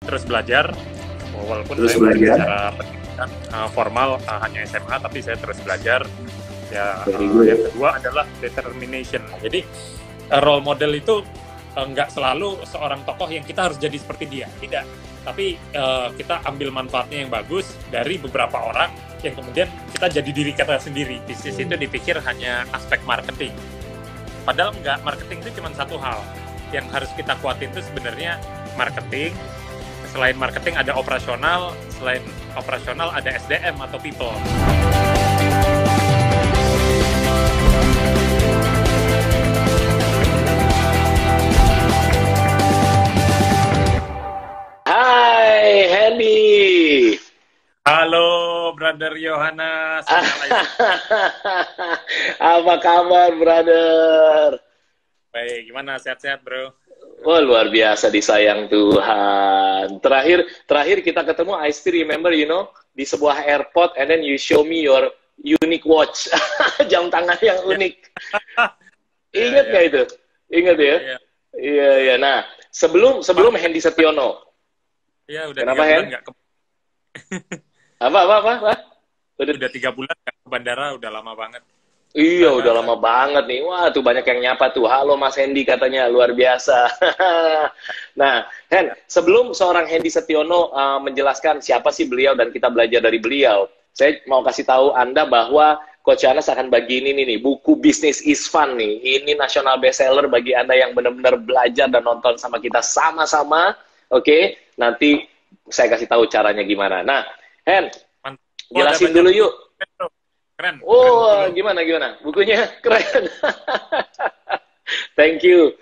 terus belajar, walaupun Terus saya bukan belajar. secara pendidikan formal hanya SMA, tapi saya terus belajar. Ya, Very good. yang kedua adalah determination. Jadi role model itu nggak selalu seorang tokoh yang kita harus jadi seperti dia, tidak. Tapi kita ambil manfaatnya yang bagus dari beberapa orang yang kemudian kita jadi diri kita sendiri. Bisnis itu dipikir hanya aspek marketing. Padahal enggak, marketing itu cuma satu hal. Yang harus kita kuatin itu sebenarnya marketing. Selain marketing ada operasional, selain operasional ada SDM atau people. Hai, Hendy. Halo, Brother Yohanes. Apa kabar, brother? Baik, gimana? Sehat-sehat, bro? Wah, luar biasa, disayang Tuhan. Terakhir kita ketemu, I still remember, di sebuah airport, and then you show me your unique watch. Jam tangan yang unik. Ingat nggak itu? Ingat ya? Iya. Nah, sebelum Hendy Setiono. Iya, udah Kenapa, 3 bulan Hen? nggak ke... Apa? Udah 3 bulan nggak ke bandara, udah lama banget. Iya, udah lama banget nih. Wah, tuh banyak yang nyapa tuh. Halo Mas Hendy katanya, luar biasa. Nah, Hen, sebelum seorang Hendy Setiono menjelaskan siapa sih beliau dan kita belajar dari beliau, saya mau kasih tahu Anda bahwa Coach Anas akan bagi ini nih, buku Business is Fun nih. Ini nasional bestseller bagi Anda yang benar-benar belajar dan nonton sama kita sama-sama. Oke, nanti saya kasih tahu caranya gimana. Nah, Hen, jelasin dulu yuk. Keren. Oh, gimana? Bukunya keren. Thank you,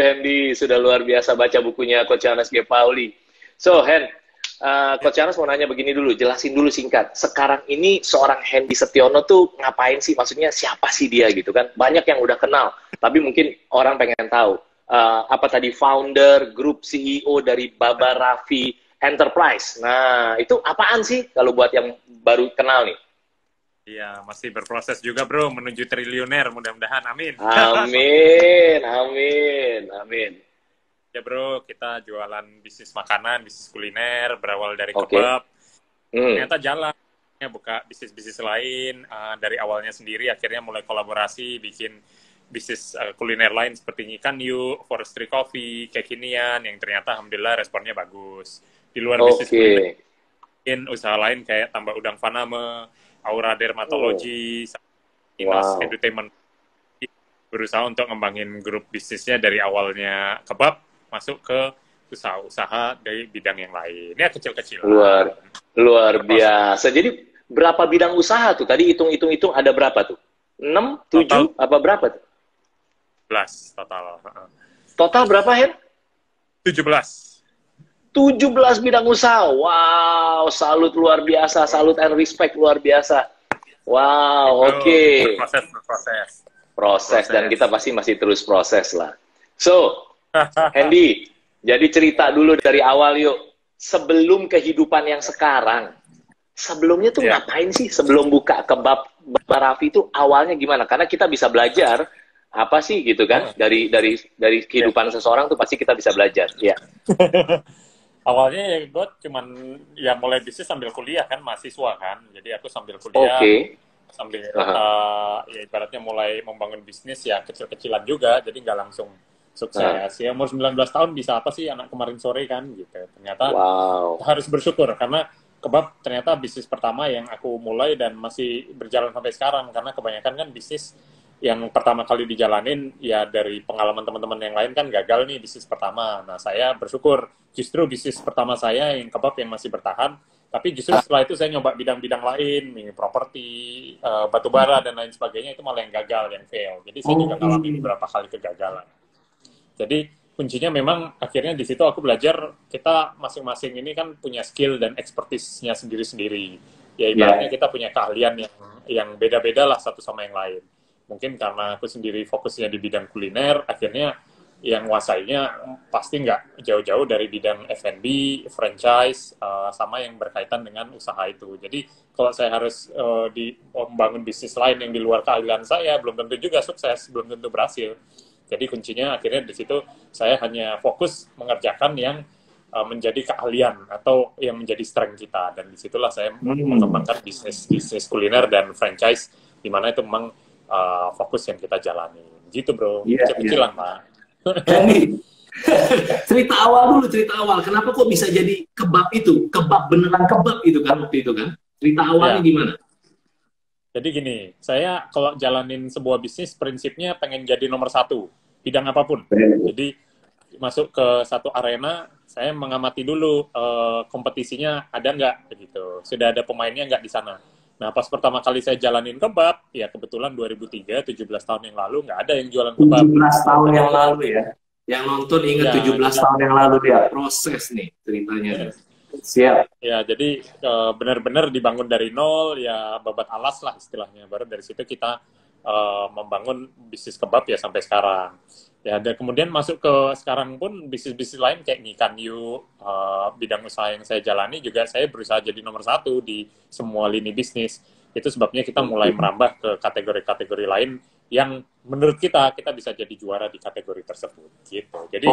Hendy. Sudah luar biasa baca bukunya Coach Anas G. Pauli. So, Hen, Coach Anas mau nanya begini dulu, jelasin dulu singkat. Sekarang ini seorang Hendy Setiono tuh ngapain sih? Maksudnya siapa sih dia gitu kan? Banyak yang udah kenal, tapi mungkin orang pengen tahu. Apa tadi, founder, grup CEO dari Baba Raffi Enterprise. Nah, itu apaan sih kalau buat yang baru kenal nih? Iya, masih berproses juga, bro, menuju triliuner, mudah-mudahan. Amin. Amin. Ya, bro, kita jualan bisnis makanan, bisnis kuliner, berawal dari kebab. Ternyata jalan. Buka bisnis-bisnis lain, dari awalnya sendiri, akhirnya mulai kolaborasi, bikin bisnis kuliner lain seperti Ikan Yu, Forestry Coffee, kekinian, yang ternyata alhamdulillah responnya bagus. Di luar bisnis kuliner, bikin usaha lain kayak Tambah Udang Faname, Aura Dermatology, Inas Entertainment, berusaha untuk ngembangin grup bisnisnya dari awalnya kebab, masuk ke usaha-usaha dari bidang yang lain. Ya, kecil-kecil. Luar biasa. Jadi, berapa bidang usaha tuh? Tadi hitung-hitung ada berapa tuh? 6, 7, apa berapa tuh? 17 total. Total berapa, Hen? 17 bidang usaha. Wow, salut luar biasa. Salut and respect luar biasa. Wow, oke. Proses, dan kita pasti masih terus proses lah. So, Hendy, jadi cerita dulu dari awal yuk. Sebelum kehidupan yang sekarang, sebelumnya tuh ngapain sih sebelum buka kebab Baba Raffi itu awalnya gimana? Karena kita bisa belajar apa sih gitu kan dari kehidupan seseorang tuh pasti kita bisa belajar. Ya. Awalnya ya gue cuman ya mulai bisnis sambil kuliah kan, mahasiswa kan. Jadi aku sambil kuliah, sambil ya ibaratnya mulai membangun bisnis ya kecil-kecilan juga. Jadi nggak langsung sukses. Ya umur 19 tahun bisa apa sih anak kemarin sore kan gitu. Ternyata harus bersyukur karena kebab ternyata bisnis pertama yang aku mulai dan masih berjalan sampai sekarang. Karena kebanyakan kan bisnis yang pertama kali dijalanin ya dari pengalaman teman-teman yang lain kan gagal nih bisnis pertama. Nah, saya bersyukur justru bisnis pertama saya yang kebab yang masih bertahan, tapi justru setelah itu saya nyoba bidang-bidang lain, properti, batubara dan lain sebagainya, itu malah yang gagal, yang fail. Jadi saya juga ngalami beberapa kali kegagalan. Jadi kuncinya memang akhirnya di situ aku belajar kita masing-masing ini kan punya skill dan expertise-nya sendiri-sendiri. Ya ibaratnya kita punya keahlian yang beda-beda lah satu sama yang lain. Mungkin karena aku sendiri fokusnya di bidang kuliner, akhirnya yang nguasainya pasti nggak jauh-jauh dari bidang F&B, franchise, sama yang berkaitan dengan usaha itu. Jadi kalau saya harus membangun bisnis lain yang di luar keahlian saya, belum tentu juga sukses, belum tentu berhasil. Jadi kuncinya akhirnya di situ saya hanya fokus mengerjakan yang menjadi keahlian atau yang menjadi strength kita, dan disitulah saya mengembangkan bisnis kuliner dan franchise, di mana itu memang fokus yang kita jalani gitu bro. Kecil-kecilan Pak. cerita awal, kenapa kok bisa jadi kebab itu, kebab beneran kebab itu kan waktu itu kan, cerita awalnya gimana? Jadi gini, saya kalau jalanin sebuah bisnis prinsipnya pengen jadi nomor 1 bidang apapun. Jadi masuk ke satu arena, saya mengamati dulu kompetisinya ada nggak gitu. Sudah ada pemainnya nggak di sana. Nah, pas pertama kali saya jalanin kebab, ya kebetulan 2003, 17 tahun yang lalu, nggak ada yang jualan kebab. 17 tahun yang lalu ya? Yang nonton ingat 17 tahun yang lalu dia. Proses nih ceritanya. Siap. Ya, jadi benar-benar dibangun dari nol, ya babat alas lah istilahnya. Baru dari situ kita membangun bisnis kebab ya sampai sekarang. Ya, dan kemudian masuk ke sekarang pun bisnis-bisnis lain kayak Ngikan Yu, bidang usaha yang saya jalani juga saya berusaha jadi nomor 1 di semua lini bisnis. Itu sebabnya kita mulai merambah ke kategori-kategori lain yang menurut kita bisa jadi juara di kategori tersebut gitu. Jadi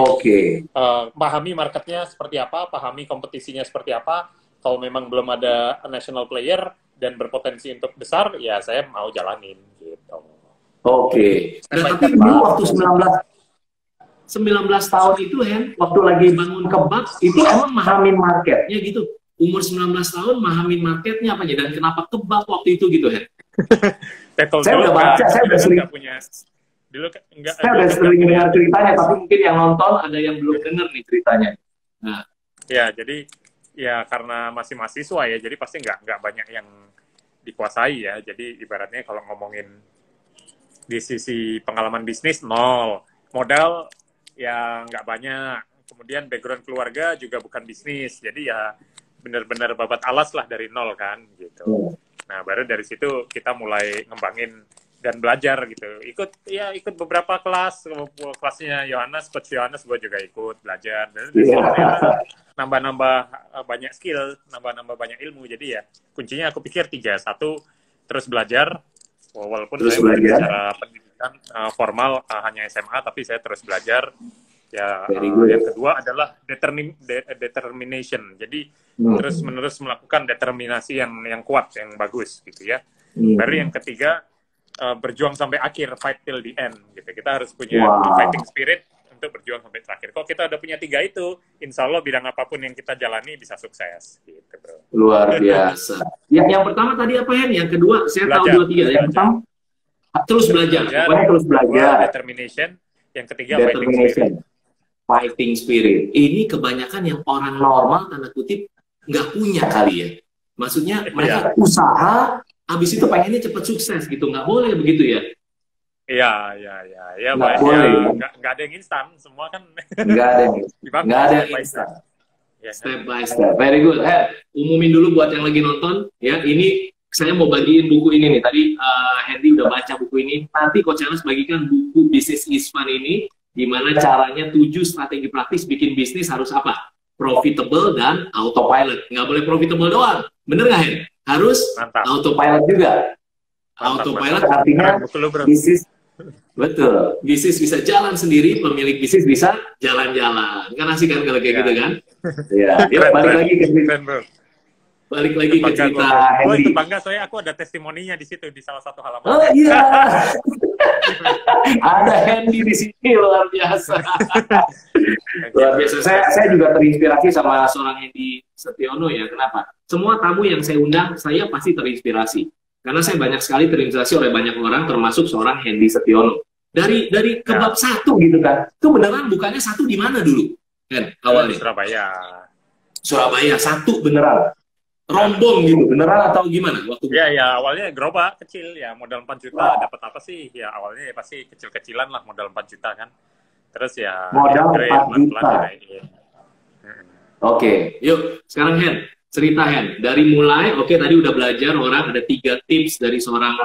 pahami marketnya seperti apa, pahami kompetisinya seperti apa. Kalau memang belum ada national player dan berpotensi untuk besar, ya saya mau jalanin gitu. Nah, tapi dulu waktu 19 tahun itu Hen, waktu lagi bangun kebab itu emang mahamin marketnya gitu. Umur 19 tahun mahamin marketnya apa dan kenapa kebab waktu itu gitu Hen? Saya udah baca, saya udah sering punya. Saya udah sering dengar ceritanya, tapi mungkin yang nonton ada yang belum dengar nih ceritanya. Nah, ya jadi ya karena masih mahasiswa ya, jadi pasti nggak banyak yang dikuasai ya. Jadi ibaratnya kalau ngomongin di sisi pengalaman bisnis nol, modal ya nggak banyak, kemudian background keluarga juga bukan bisnis, jadi ya benar-benar babat alas lah dari nol kan gitu. Nah baru dari situ kita mulai ngembangin dan belajar gitu, ikut beberapa kelasnya Yohanes, coach Yohanes, gue juga ikut belajar dan nambah-nambah banyak skill, nambah-nambah banyak ilmu. Jadi ya kuncinya aku pikir 3, 1 terus belajar, walaupun terus saya secara pendidikan formal hanya SMA, tapi saya terus belajar. Ya, yang kedua adalah determination. Jadi terus-menerus melakukan determinasi yang kuat, yang bagus gitu ya. Baru yang ketiga berjuang sampai akhir, fight till the end gitu. Kita harus punya fighting spirit untuk berjuang sampai terakhir. Kalau kita udah punya 3 itu, insya Allah bidang apapun yang kita jalani bisa sukses gitu, bro. Luar biasa. Yang pertama tadi apa Hen? Yang kedua saya tahu 2, 3. Yang pertama terus belajar. Pokoknya terus belajar. Determination. Yang ketiga fighting spirit. Ini kebanyakan yang orang normal tanda kutip nggak punya kali ya. Maksudnya mereka usaha, habis itu pengennya cepat sukses gitu. Nggak boleh begitu ya? Iya. Nggak ada yang instan. Semua kan nggak ada yang instan. Step by step. Very good. Umumin dulu buat yang lagi nonton ya. Ini saya mau bagiin buku ini nih. Tadi Hendy udah baca buku ini. Nanti Coach Charles bagikan buku Business is Fun ini. Gimana caranya 7 strategi praktis bikin bisnis harus apa? Profitable dan autopilot. Nggak boleh profitable doang. Bener nggak, Hen? Harus autopilot juga. Autopilot artinya bisnis. Betul. Bisnis bisa jalan sendiri, pemilik bisnis bisa jalan-jalan. Kan asik kan kalau kayak gitu kan? Iya. Balik lagi ke Balik lagi ke cerita Hendy. Itu bangga saya, aku ada testimoninya di situ, di salah satu halaman. Oh iya. Ada Hendy di sini, luar biasa. Luar biasa. Saya juga terinspirasi sama seorang Hendy Setiono ya. Kenapa? Semua tamu yang saya undang, saya pasti terinspirasi. Karena saya banyak sekali terinspirasi oleh banyak orang, termasuk seorang Hendy Setiono. Dari kebab satu gitu kan. Itu beneran bukannya satu di mana dulu? Kan awalnya. Surabaya satu beneran. Rombong gitu, beneran atau gimana waktu? Ya awalnya gerobak kecil ya, modal 4 juta, dapat apa sih? Ya awalnya ya pasti kecil-kecilan lah, modal 4 juta kan. Terus ya modal 4 juta. Oke, yuk sekarang Hen, cerita Hen. Dari mulai, tadi udah belajar orang, ada 3 tips dari seorang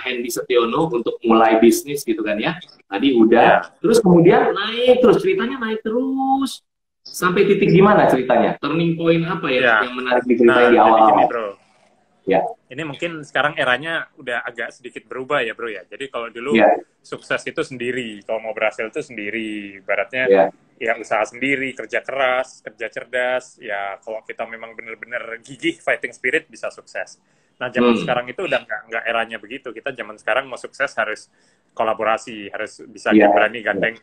Hendy Setiono untuk mulai bisnis gitu kan ya. Tadi udah, terus kemudian ceritanya naik terus. Sampai titik gimana ceritanya? Turning point apa ya yang menarik diceritain di awal? Gini, bro. Ini mungkin sekarang eranya udah agak sedikit berubah ya bro ya. Jadi kalau dulu sukses itu sendiri, kalau mau berhasil itu sendiri. Ibaratnya ya usaha sendiri, kerja keras, kerja cerdas. Ya kalau kita memang benar-benar gigih, fighting spirit bisa sukses. Nah zaman sekarang itu udah nggak eranya begitu. Kita zaman sekarang mau sukses harus kolaborasi, harus bisa berani gandeng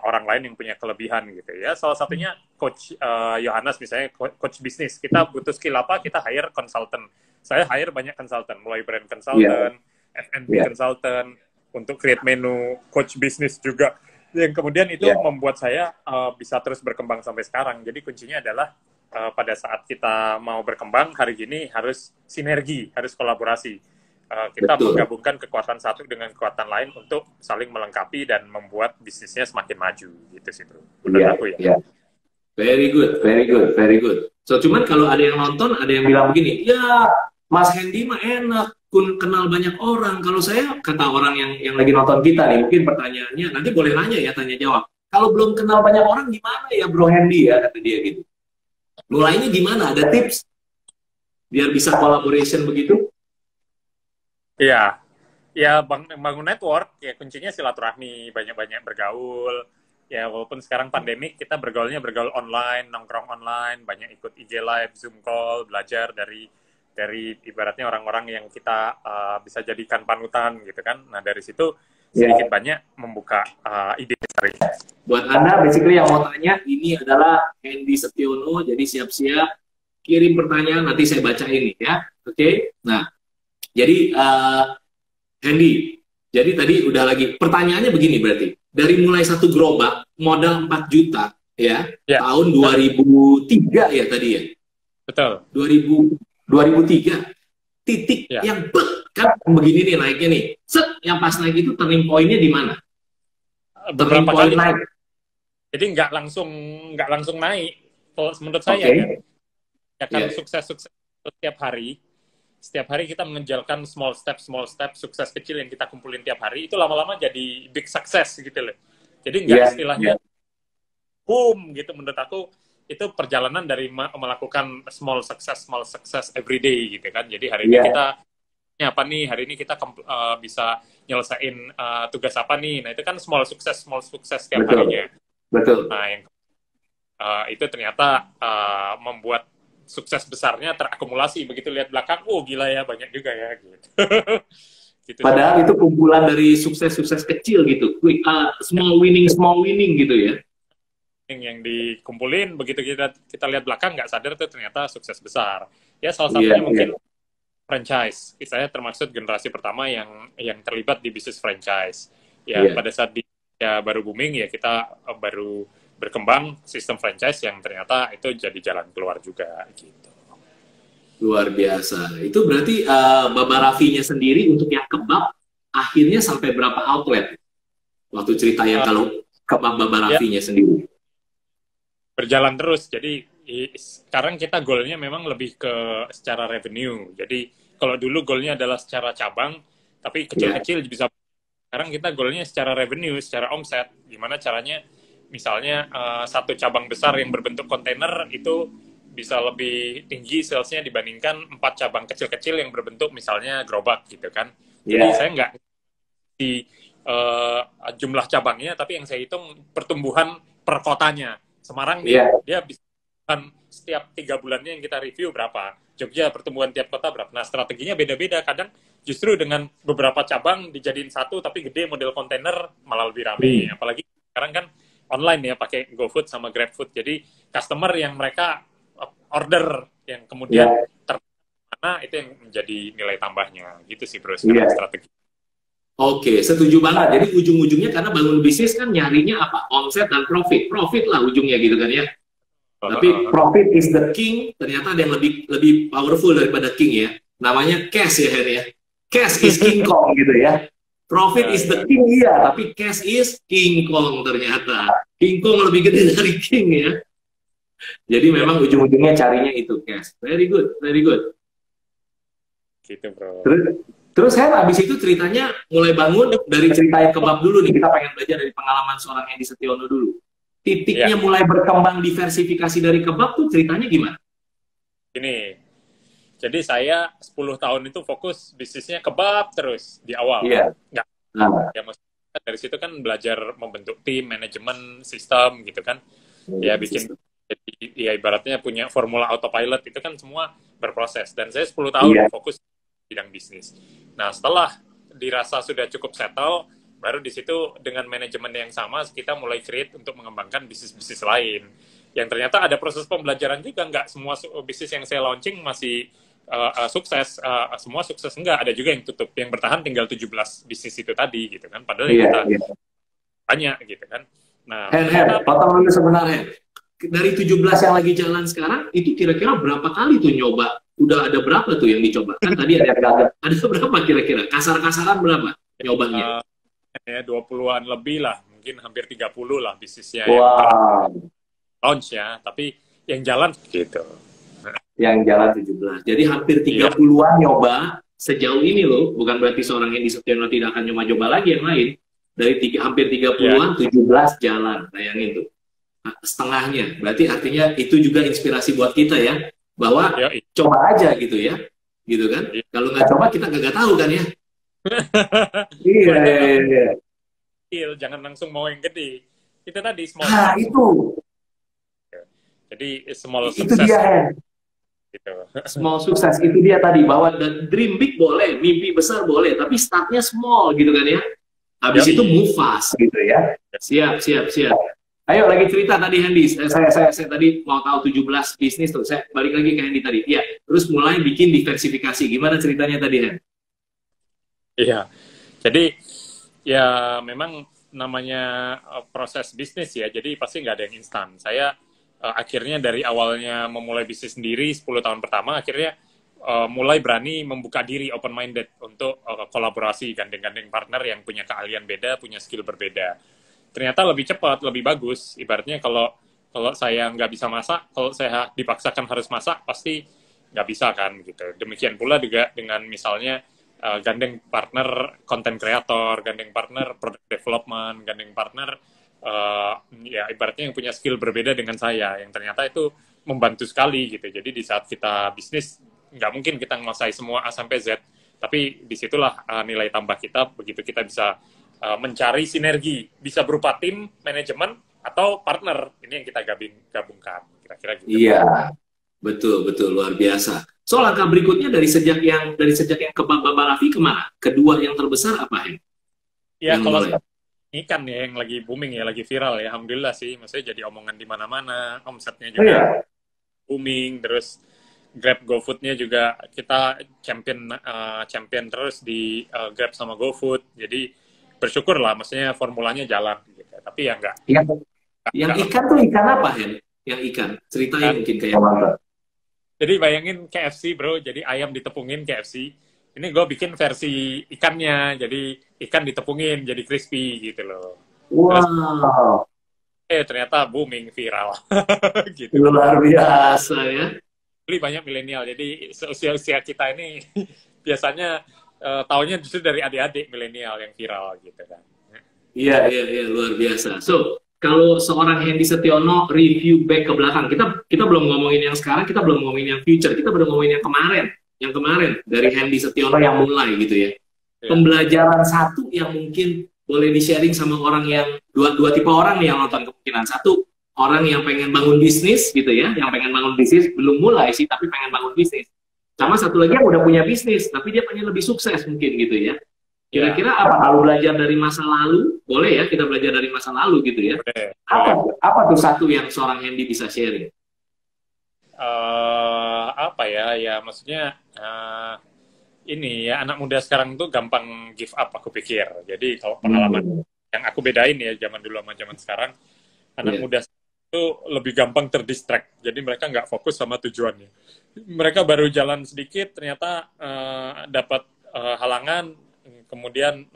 orang lain yang punya kelebihan gitu ya. Salah satunya Coach Yohanes misalnya, coach bisnis. Kita butuh skill apa, kita hire consultant. Saya hire banyak consultant, mulai brand consultant, F&B consultant, untuk create menu, coach bisnis juga. Yang kemudian itu membuat saya bisa terus berkembang sampai sekarang. Jadi kuncinya adalah pada saat kita mau berkembang, hari ini harus sinergi, harus kolaborasi. Kita menggabungkan kekuatan satu dengan kekuatan lain untuk saling melengkapi dan membuat bisnisnya semakin maju gitu sih bro. Menurut aku ya. Very good, very good, very good. So cuman kalau ada yang nonton, ada yang bilang begini, ya Mas Hendy mah enak, kenal banyak orang. Kalau saya, kata orang yang lagi nonton kita nih, mungkin pertanyaannya nanti boleh nanya ya, tanya jawab. Kalau belum kenal banyak orang gimana ya Bro Hendy ya, kata dia gitu. Mulainya gimana? Ada tips biar bisa collaboration begitu? Iya, ya bangun network, ya kuncinya silaturahmi, banyak-banyak bergaul. Ya walaupun sekarang pandemik, kita bergaul online, nongkrong online, banyak ikut IG Live, Zoom Call, belajar dari ibaratnya orang-orang yang kita bisa jadikan panutan gitu kan. Nah dari situ sedikit banyak membuka ide dari. Buat Anda basically yang mau tanya, ini adalah Hendy Setiono, jadi siap-siap kirim pertanyaan, nanti saya baca ini ya. Oke? Nah, jadi Hendy, jadi tadi udah lagi pertanyaannya begini berarti, dari mulai satu gerobak modal 4 juta ya, tahun 2003 ya tadi ya. Betul. 2003 titik yang kan begini nih naiknya nih. Set, yang pas naik itu turning point-nya di mana? Beberapa kali naik. Jadi nggak langsung naik. Kalau menurut saya ya kan sukses setiap hari kita mengejalkan small step sukses kecil yang kita kumpulin tiap hari, itu lama-lama jadi big success gitu loh. Jadi nggak istilahnya boom gitu. Menurut aku itu perjalanan dari melakukan small success every day gitu kan. Jadi hari ini kita apa nih, hari ini kita bisa nyelesain tugas apa nih. Nah itu kan small success tiap harinya. Betul. Nah yang itu ternyata membuat sukses besarnya terakumulasi. Begitu lihat belakang, oh gila ya, banyak juga ya gitu. Gitu. Padahal itu kumpulan dari sukses kecil gitu, small winning gitu ya. Yang dikumpulin, begitu kita lihat belakang, nggak sadar tuh ternyata sukses besar. Ya salah satunya mungkin franchise. Saya termasuk generasi pertama yang terlibat di bisnis franchise. Ya pada saat baru booming ya kita baru berkembang sistem franchise yang ternyata itu jadi jalan keluar juga gitu. Luar biasa. Itu berarti Baba Raffinya sendiri untuk yang kebab akhirnya sampai berapa outlet? Waktu cerita yang kalau kebab Baba Raffinya sendiri. Berjalan terus. Jadi sekarang kita goalnya memang lebih ke secara revenue. Jadi kalau dulu goalnya adalah secara cabang, tapi kecil-kecil bisa. Sekarang kita goalnya secara revenue, secara omset. Gimana caranya? Misalnya satu cabang besar yang berbentuk kontainer itu bisa lebih tinggi salesnya dibandingkan 4 cabang kecil-kecil yang berbentuk misalnya gerobak gitu kan. Jadi saya nggak di jumlah cabangnya, tapi yang saya hitung pertumbuhan per kotanya. Semarang dia bisa setiap 3 bulannya yang kita review berapa. Jogja pertumbuhan tiap kota berapa. Nah strateginya beda-beda. Kadang justru dengan beberapa cabang dijadiin satu tapi gede model kontainer malah lebih rame. Apalagi sekarang kan online ya, pakai GoFood sama GrabFood. Jadi customer yang mereka order yang kemudian termana itu yang menjadi nilai tambahnya. Gitu sih bro sekarang strategi. Oke, setuju banget. Jadi ujung-ujungnya karena bangun bisnis kan nyarinya apa? Omset dan profit. Profit lah ujungnya gitu kan ya. Tapi profit is the king, ternyata ada yang lebih powerful daripada king ya. Namanya cash ya Hen ya. Cash is King Kong gitu ya. Profit is the king tapi cash is King Kong ternyata. King Kong lebih gede dari king ya. Jadi memang ujung-ujungnya carinya itu cash. Very good, very good. Gitu bro. Terus Hen abis itu ceritanya mulai bangun dari cerita yang kebab dulu nih. Kita pengen belajar dari pengalaman seorang Hendy Setiono dulu. Titiknya mulai berkembang diversifikasi dari kebab tuh ceritanya gimana? Ini Jadi saya 10 tahun itu fokus bisnisnya kebab terus di awal. Iya. Nggak. Ya maksudnya dari situ kan belajar membentuk tim, manajemen, sistem gitu kan. Ya bikin, jadi ya ibaratnya punya formula autopilot itu kan semua berproses. Dan saya 10 tahun fokus di bidang bisnis. Nah setelah dirasa sudah cukup settle, baru di situ dengan manajemen yang sama kita mulai create untuk mengembangkan bisnis-bisnis lain. Yang ternyata ada proses pembelajaran juga, nggak semua bisnis yang saya launching masih sukses, semua sukses enggak, ada juga yang tutup, yang bertahan tinggal 17 bisnis itu tadi gitu kan, padahal kita banyak gitu kan. Nah, potong dulu sebenarnya. Dari 17 yang lagi jalan sekarang, itu kira-kira berapa kali tuh nyoba? Udah ada berapa tuh yang dicoba? Kan tadi ada berapa kira-kira? Kasar-kasaran berapa nyobanya? Ya 20-an lebih lah, mungkin hampir 30 lah bisnisnya yang launch ya, tapi yang jalan gitu. Yang jalan 17. Jadi hampir 30-an nyoba sejauh ini loh. Bukan berarti seorang Hendy Setiono tidak akan nyoba-nyoba lagi yang lain. Dari hampir 30-an, 17 jalan. Bayangin tuh. Setengahnya. Berarti artinya itu juga inspirasi buat kita ya. Bahwa coba aja gitu ya. Gitu kan. Kalau nggak coba kita nggak tahu kan ya. Iya. Jangan langsung mau yang gede. Itu tadi small. Nah itu. Jadi small itu dia gitu. Small sukses itu dia tadi, bahwa dan dream big boleh, mimpi besar boleh, tapi startnya small gitu kan ya. Habis itu move fast gitu ya. Siap. Ayo lagi cerita tadi Hendy. Saya tadi mau tahu 17 bisnis tuh. Saya balik lagi ke Hendy tadi. Iya. Terus mulai bikin diversifikasi. Gimana ceritanya tadi Hendy? Iya. Jadi ya memang namanya proses bisnis ya. Jadi pasti nggak ada yang instan. Saya akhirnya dari awalnya memulai bisnis sendiri 10 tahun pertama, akhirnya mulai berani membuka diri, open minded untuk kolaborasi, gandeng-gandeng partner yang punya keahlian beda, punya skill berbeda. Ternyata lebih cepat, lebih bagus. Ibaratnya kalau saya nggak bisa masak, kalau saya dipaksakan harus masak, pasti nggak bisa kan gitu. Demikian pula juga dengan misalnya gandeng partner content creator, gandeng partner product development, gandeng partner ya ibaratnya yang punya skill berbeda dengan saya, yang ternyata itu membantu sekali gitu. Jadi di saat kita bisnis nggak mungkin kita menguasai semua A sampai Z, tapi disitulah nilai tambah kita, begitu kita bisa mencari sinergi, bisa berupa tim, manajemen, atau partner. Ini yang kita gabungkan, kira-kira gitu. Iya, betul luar biasa. So langkah berikutnya dari sejak yang ke Babalavi kemana? Kedua yang terbesar apa ya? Kalau ikan ya yang lagi booming ya, lagi viral ya, alhamdulillah sih, maksudnya jadi omongan di mana-mana, omsetnya juga booming, terus Grab GoFood-nya juga kita champion terus di Grab sama GoFood, jadi bersyukur lah, maksudnya formulanya jalan gitu. Tapi ya enggak. Yang ikan tuh ikan apa Yang ikan ceritain mungkin kayak mana? Jadi bayangin KFC bro, jadi ayam ditepungin KFC. Ini gue bikin versi ikannya, jadi ikan ditepungin, jadi crispy gitu loh. Wow. Terus, ternyata booming, viral. Gitu. Luar biasa ya. Beli banyak milenial, jadi usia kita ini biasanya taunya justru dari adik-adik milenial yang viral gitu kan. Iya, luar biasa. So, kalau seorang Hendy Setiono review back ke belakang, kita belum ngomongin yang sekarang, kita belum ngomongin yang future, kita belum ngomongin yang kemarin dari Hendy Setiono yang mulai gitu ya. Pembelajaran satu yang mungkin boleh di-sharing sama orang yang dua tipe orang nih yang nonton kemungkinan. Satu, orang yang pengen bangun bisnis gitu ya, yang pengen bangun bisnis belum mulai sih tapi pengen bangun bisnis. Sama satu lagi yang udah punya bisnis tapi dia pengen lebih sukses mungkin gitu ya. Kira-kira apa kalau belajar dari masa lalu? Boleh ya kita belajar dari masa lalu gitu ya. Apa tuh satu yang seorang Hendy bisa sharing? Apa ya maksudnya ini ya, anak muda sekarang tuh gampang give up aku pikir. Jadi kalau pengalaman yang aku bedain ya zaman dulu sama zaman sekarang, anak muda itu lebih gampang terdistract. Jadi mereka nggak fokus sama tujuannya. Mereka baru jalan sedikit ternyata dapat halangan, kemudian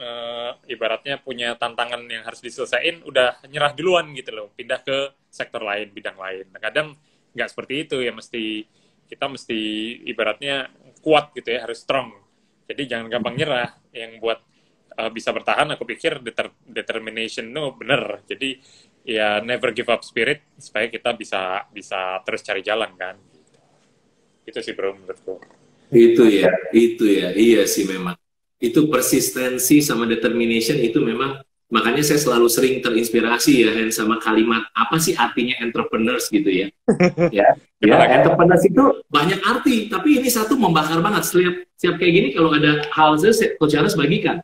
ibaratnya punya tantangan yang harus diselesaikan, udah nyerah duluan gitu loh, pindah ke sektor lain, bidang lain. Nah, kadang nggak seperti itu ya, kita mesti ibaratnya kuat gitu ya, harus strong. Jadi jangan gampang nyerah. Yang buat bisa bertahan, aku pikir determination itu bener. Jadi ya never give up spirit supaya kita bisa terus cari jalan kan. Itu sih bro menurutku. Itu ya, iya sih memang. Itu persistensi sama determination itu memang, makanya saya selalu sering terinspirasi ya Hen, sama kalimat apa sih artinya entrepreneurs gitu ya. Entrepreneurs itu banyak arti, tapi ini satu membakar banget. Setiap kayak gini kalau ada hal Coach Charles bagikan.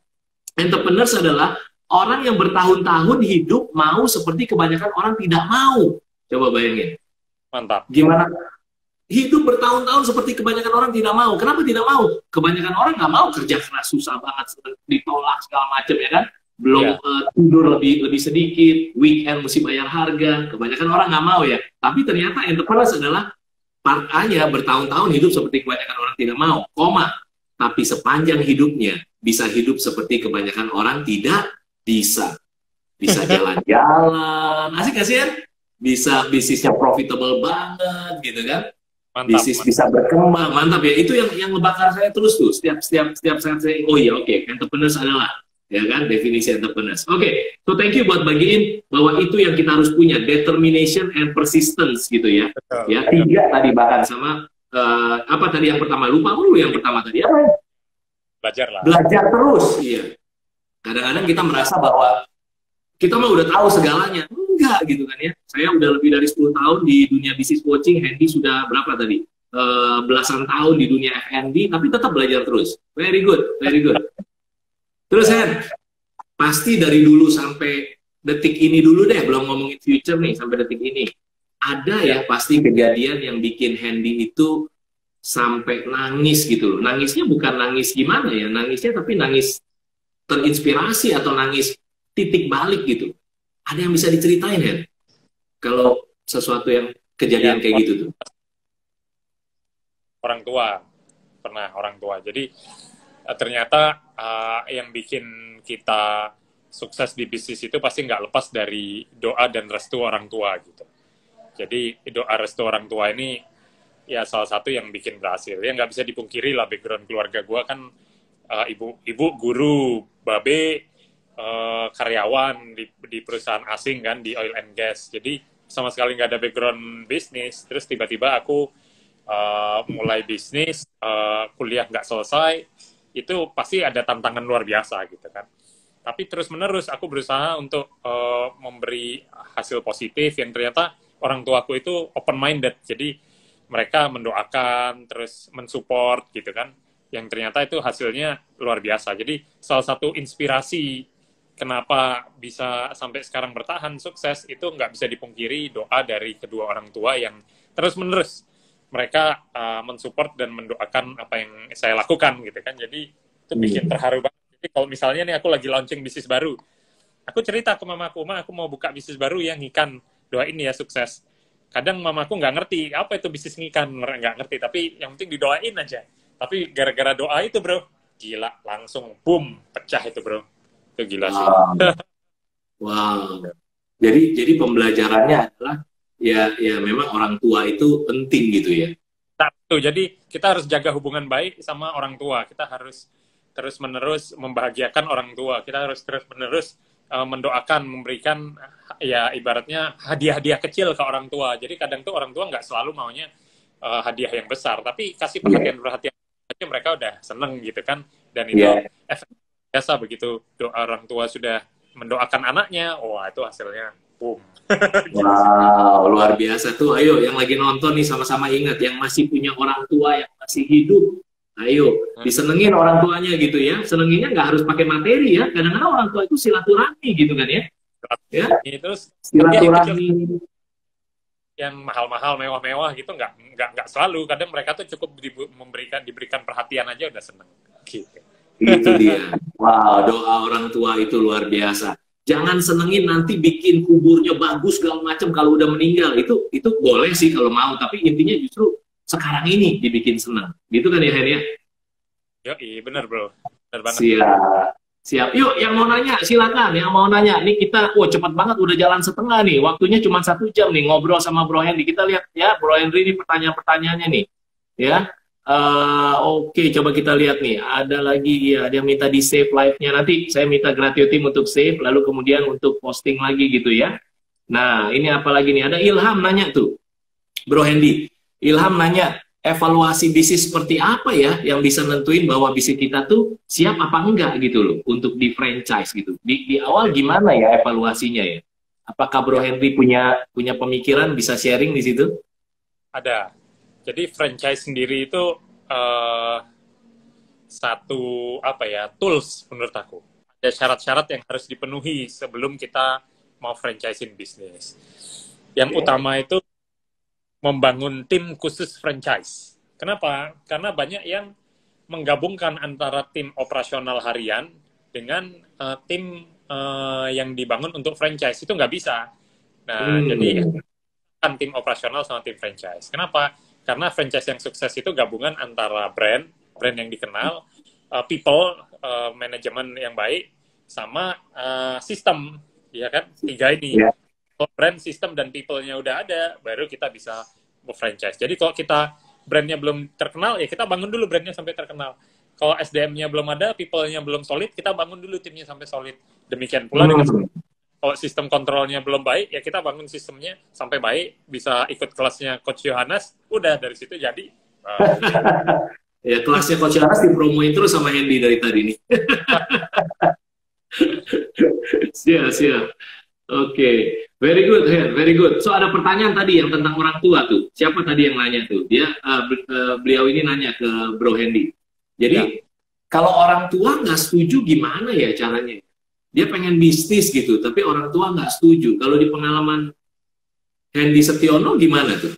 Entrepreneurs adalah orang yang bertahun-tahun hidup mau seperti kebanyakan orang tidak mau. Coba bayangin. Mantap. Gimana? Hidup bertahun-tahun seperti kebanyakan orang tidak mau. Kenapa tidak mau? Kebanyakan orang nggak mau kerja keras, susah banget, ditolak segala macam ya kan. Belum tidur lebih sedikit, weekend mesti bayar harga. Kebanyakan orang nggak mau ya. Tapi ternyata entrepreneurs adalah part A-nya bertahun-tahun hidup seperti kebanyakan orang tidak mau, tapi sepanjang hidupnya bisa hidup seperti kebanyakan orang tidak bisa. Bisa jalan-jalan, asik gak sih ya? Bisa bisnisnya profitable banget gitu kan. Mantap, bisnis bisa berkembang, mantap ya. Itu yang ngebakar saya terus tuh. Setiap saat saya, oh iya oke, entrepreneurs adalah, ya kan, definisi entrepreneurs. Oke, so thank you buat bagiin bahwa itu yang kita harus punya, determination and persistence gitu ya. Betul. Ya, 3 tadi bahkan sama apa tadi yang pertama? Lupa dulu yang pertama tadi apa? Belajar lah. Belajar terus, iya. Kadang-kadang kita merasa bahwa kita mah udah tahu segalanya. Enggak gitu kan ya. Saya udah lebih dari 10 tahun di dunia bisnis coaching, Hendy sudah berapa tadi? Belasan tahun di dunia F&B, tapi tetap belajar terus. Very good, very good. Terus Hen, pasti dari dulu sampai detik ini dulu deh, belum ngomongin future nih, sampai detik ini. Ada ya pasti kejadian yang bikin Hendy itu sampai nangis gitu loh. Nangisnya bukan nangis gimana ya, nangisnya tapi nangis terinspirasi atau nangis titik balik gitu. Ada yang bisa diceritain ya? Kalau sesuatu yang kejadian kayak gitu tuh. Orang tua. Jadi ternyata yang bikin kita sukses di bisnis itu pasti nggak lepas dari doa dan restu orang tua gitu. Jadi doa restu orang tua ini ya salah satu yang bikin berhasil. Ya nggak bisa dipungkiri lah, background keluarga gue kan ibu guru, babe karyawan di perusahaan asing kan, di oil and gas. Jadi sama sekali nggak ada background bisnis. Terus tiba-tiba aku mulai bisnis, kuliah nggak selesai, itu pasti ada tantangan luar biasa gitu kan. Tapi terus-menerus aku berusaha untuk memberi hasil positif yang ternyata orang tuaku itu open-minded. Jadi mereka mendoakan, terus mensupport gitu kan. Yang ternyata itu hasilnya luar biasa. Jadi salah satu inspirasi kenapa bisa sampai sekarang bertahan sukses itu nggak bisa dipungkiri doa dari kedua orang tua yang terus-menerus mereka mensupport dan mendoakan apa yang saya lakukan gitu kan. Jadi itu bikin terharu banget. Jadi kalau misalnya nih aku lagi launching bisnis baru, aku cerita ke mamaku, Ma, aku mau buka bisnis baru yang ikan, doain ya sukses. Kadang mamaku nggak ngerti apa itu bisnis ikan, nggak ngerti, tapi yang penting didoain aja. Tapi gara-gara doa itu bro, gila, langsung boom, pecah itu bro. Itu gila sih. Wow. Jadi pembelajarannya adalah ya memang orang tua itu penting gitu ya. Satu, jadi kita harus jaga hubungan baik sama orang tua. Kita harus terus-menerus membahagiakan orang tua. Kita harus terus-menerus mendoakan, memberikan ya ibaratnya hadiah-hadiah kecil ke orang tua. Jadi kadang tuh orang tua nggak selalu maunya hadiah yang besar, tapi kasih perhatian aja mereka udah seneng gitu kan. Dan itu efek biasa begitu doa orang tua sudah mendoakan anaknya, wah itu hasilnya boom. Wow, luar biasa tuh. Ayo yang lagi nonton nih sama-sama ingat, yang masih punya orang tua yang masih hidup, ayo disenengin orang tuanya gitu ya. Senenginnya nggak harus pakai materi ya. Kadang-kadang orang tua itu silaturahmi gitu kan ya. Terus silaturahmi yang mahal-mahal, mewah-mewah gitu nggak selalu. Kadang mereka tuh cukup diberikan perhatian aja udah seneng. Gitu. Itu dia. Wow, doa orang tua itu luar biasa. Jangan senengin nanti bikin kuburnya bagus segala macam kalau udah meninggal. Itu boleh sih kalau mau, tapi intinya justru sekarang ini dibikin senang. Gitu kan ya, Hen ya? Iya, bener bro. Bener banget. Siap. Yuk, yang mau nanya silakan. Yang mau nanya. Nih kita, cepat banget udah jalan setengah nih. Waktunya cuma 1 jam nih ngobrol sama Bro Henry. Kita lihat ya, Bro Henry ini pertanyaan-pertanyaannya nih. Ya. Oke, coba kita lihat nih. Ada lagi ya, dia minta di save live-nya. Nanti saya minta Gratio Team untuk save, lalu kemudian untuk posting lagi gitu ya. Nah, ini apa lagi nih? Ada Ilham nanya tuh, Bro Hendy. Ilham nanya, evaluasi bisnis seperti apa ya yang bisa nentuin bahwa bisnis kita tuh siap apa enggak gitu loh untuk di franchise gitu. Di awal gimana ya evaluasinya ya? Apakah Bro Henry punya pemikiran bisa sharing di situ? Ada. Jadi franchise sendiri itu satu tools menurut aku. Ada syarat-syarat yang harus dipenuhi sebelum kita mau franchising bisnis. Yang utama itu membangun tim khusus franchise. Kenapa? Karena banyak yang menggabungkan antara tim operasional harian dengan tim yang dibangun untuk franchise. Itu nggak bisa. Nah, jadi kan tim operasional sama tim franchise. Kenapa? Karena franchise yang sukses itu gabungan antara brand yang dikenal, people, manajemen yang baik, sama sistem, ya kan? 3 ini. Kalau brand, sistem, dan people-nya udah ada, baru kita bisa franchise. Jadi kalau kita brandnya belum terkenal, ya kita bangun dulu brandnya sampai terkenal. Kalau SDM-nya belum ada, people-nya belum solid, kita bangun dulu timnya sampai solid. Demikian pula dengan kalau sistem kontrolnya belum baik, ya kita bangun sistemnya sampai baik, bisa ikut kelasnya Coach Yohanes, udah dari situ jadi. Ya, kelasnya Coach Yohanes dipromoin terus sama Hendy dari tadi nih. Siap. Oke, very good, Hen, very good. So ada pertanyaan tadi yang tentang orang tua tuh. Siapa tadi yang nanya tuh? Dia beliau ini nanya ke Bro Hendy. Jadi kalau orang tua nggak setuju gimana ya caranya? Dia pengen bisnis gitu, tapi orang tua nggak setuju. Kalau di pengalaman Hendy Setiono gimana tuh?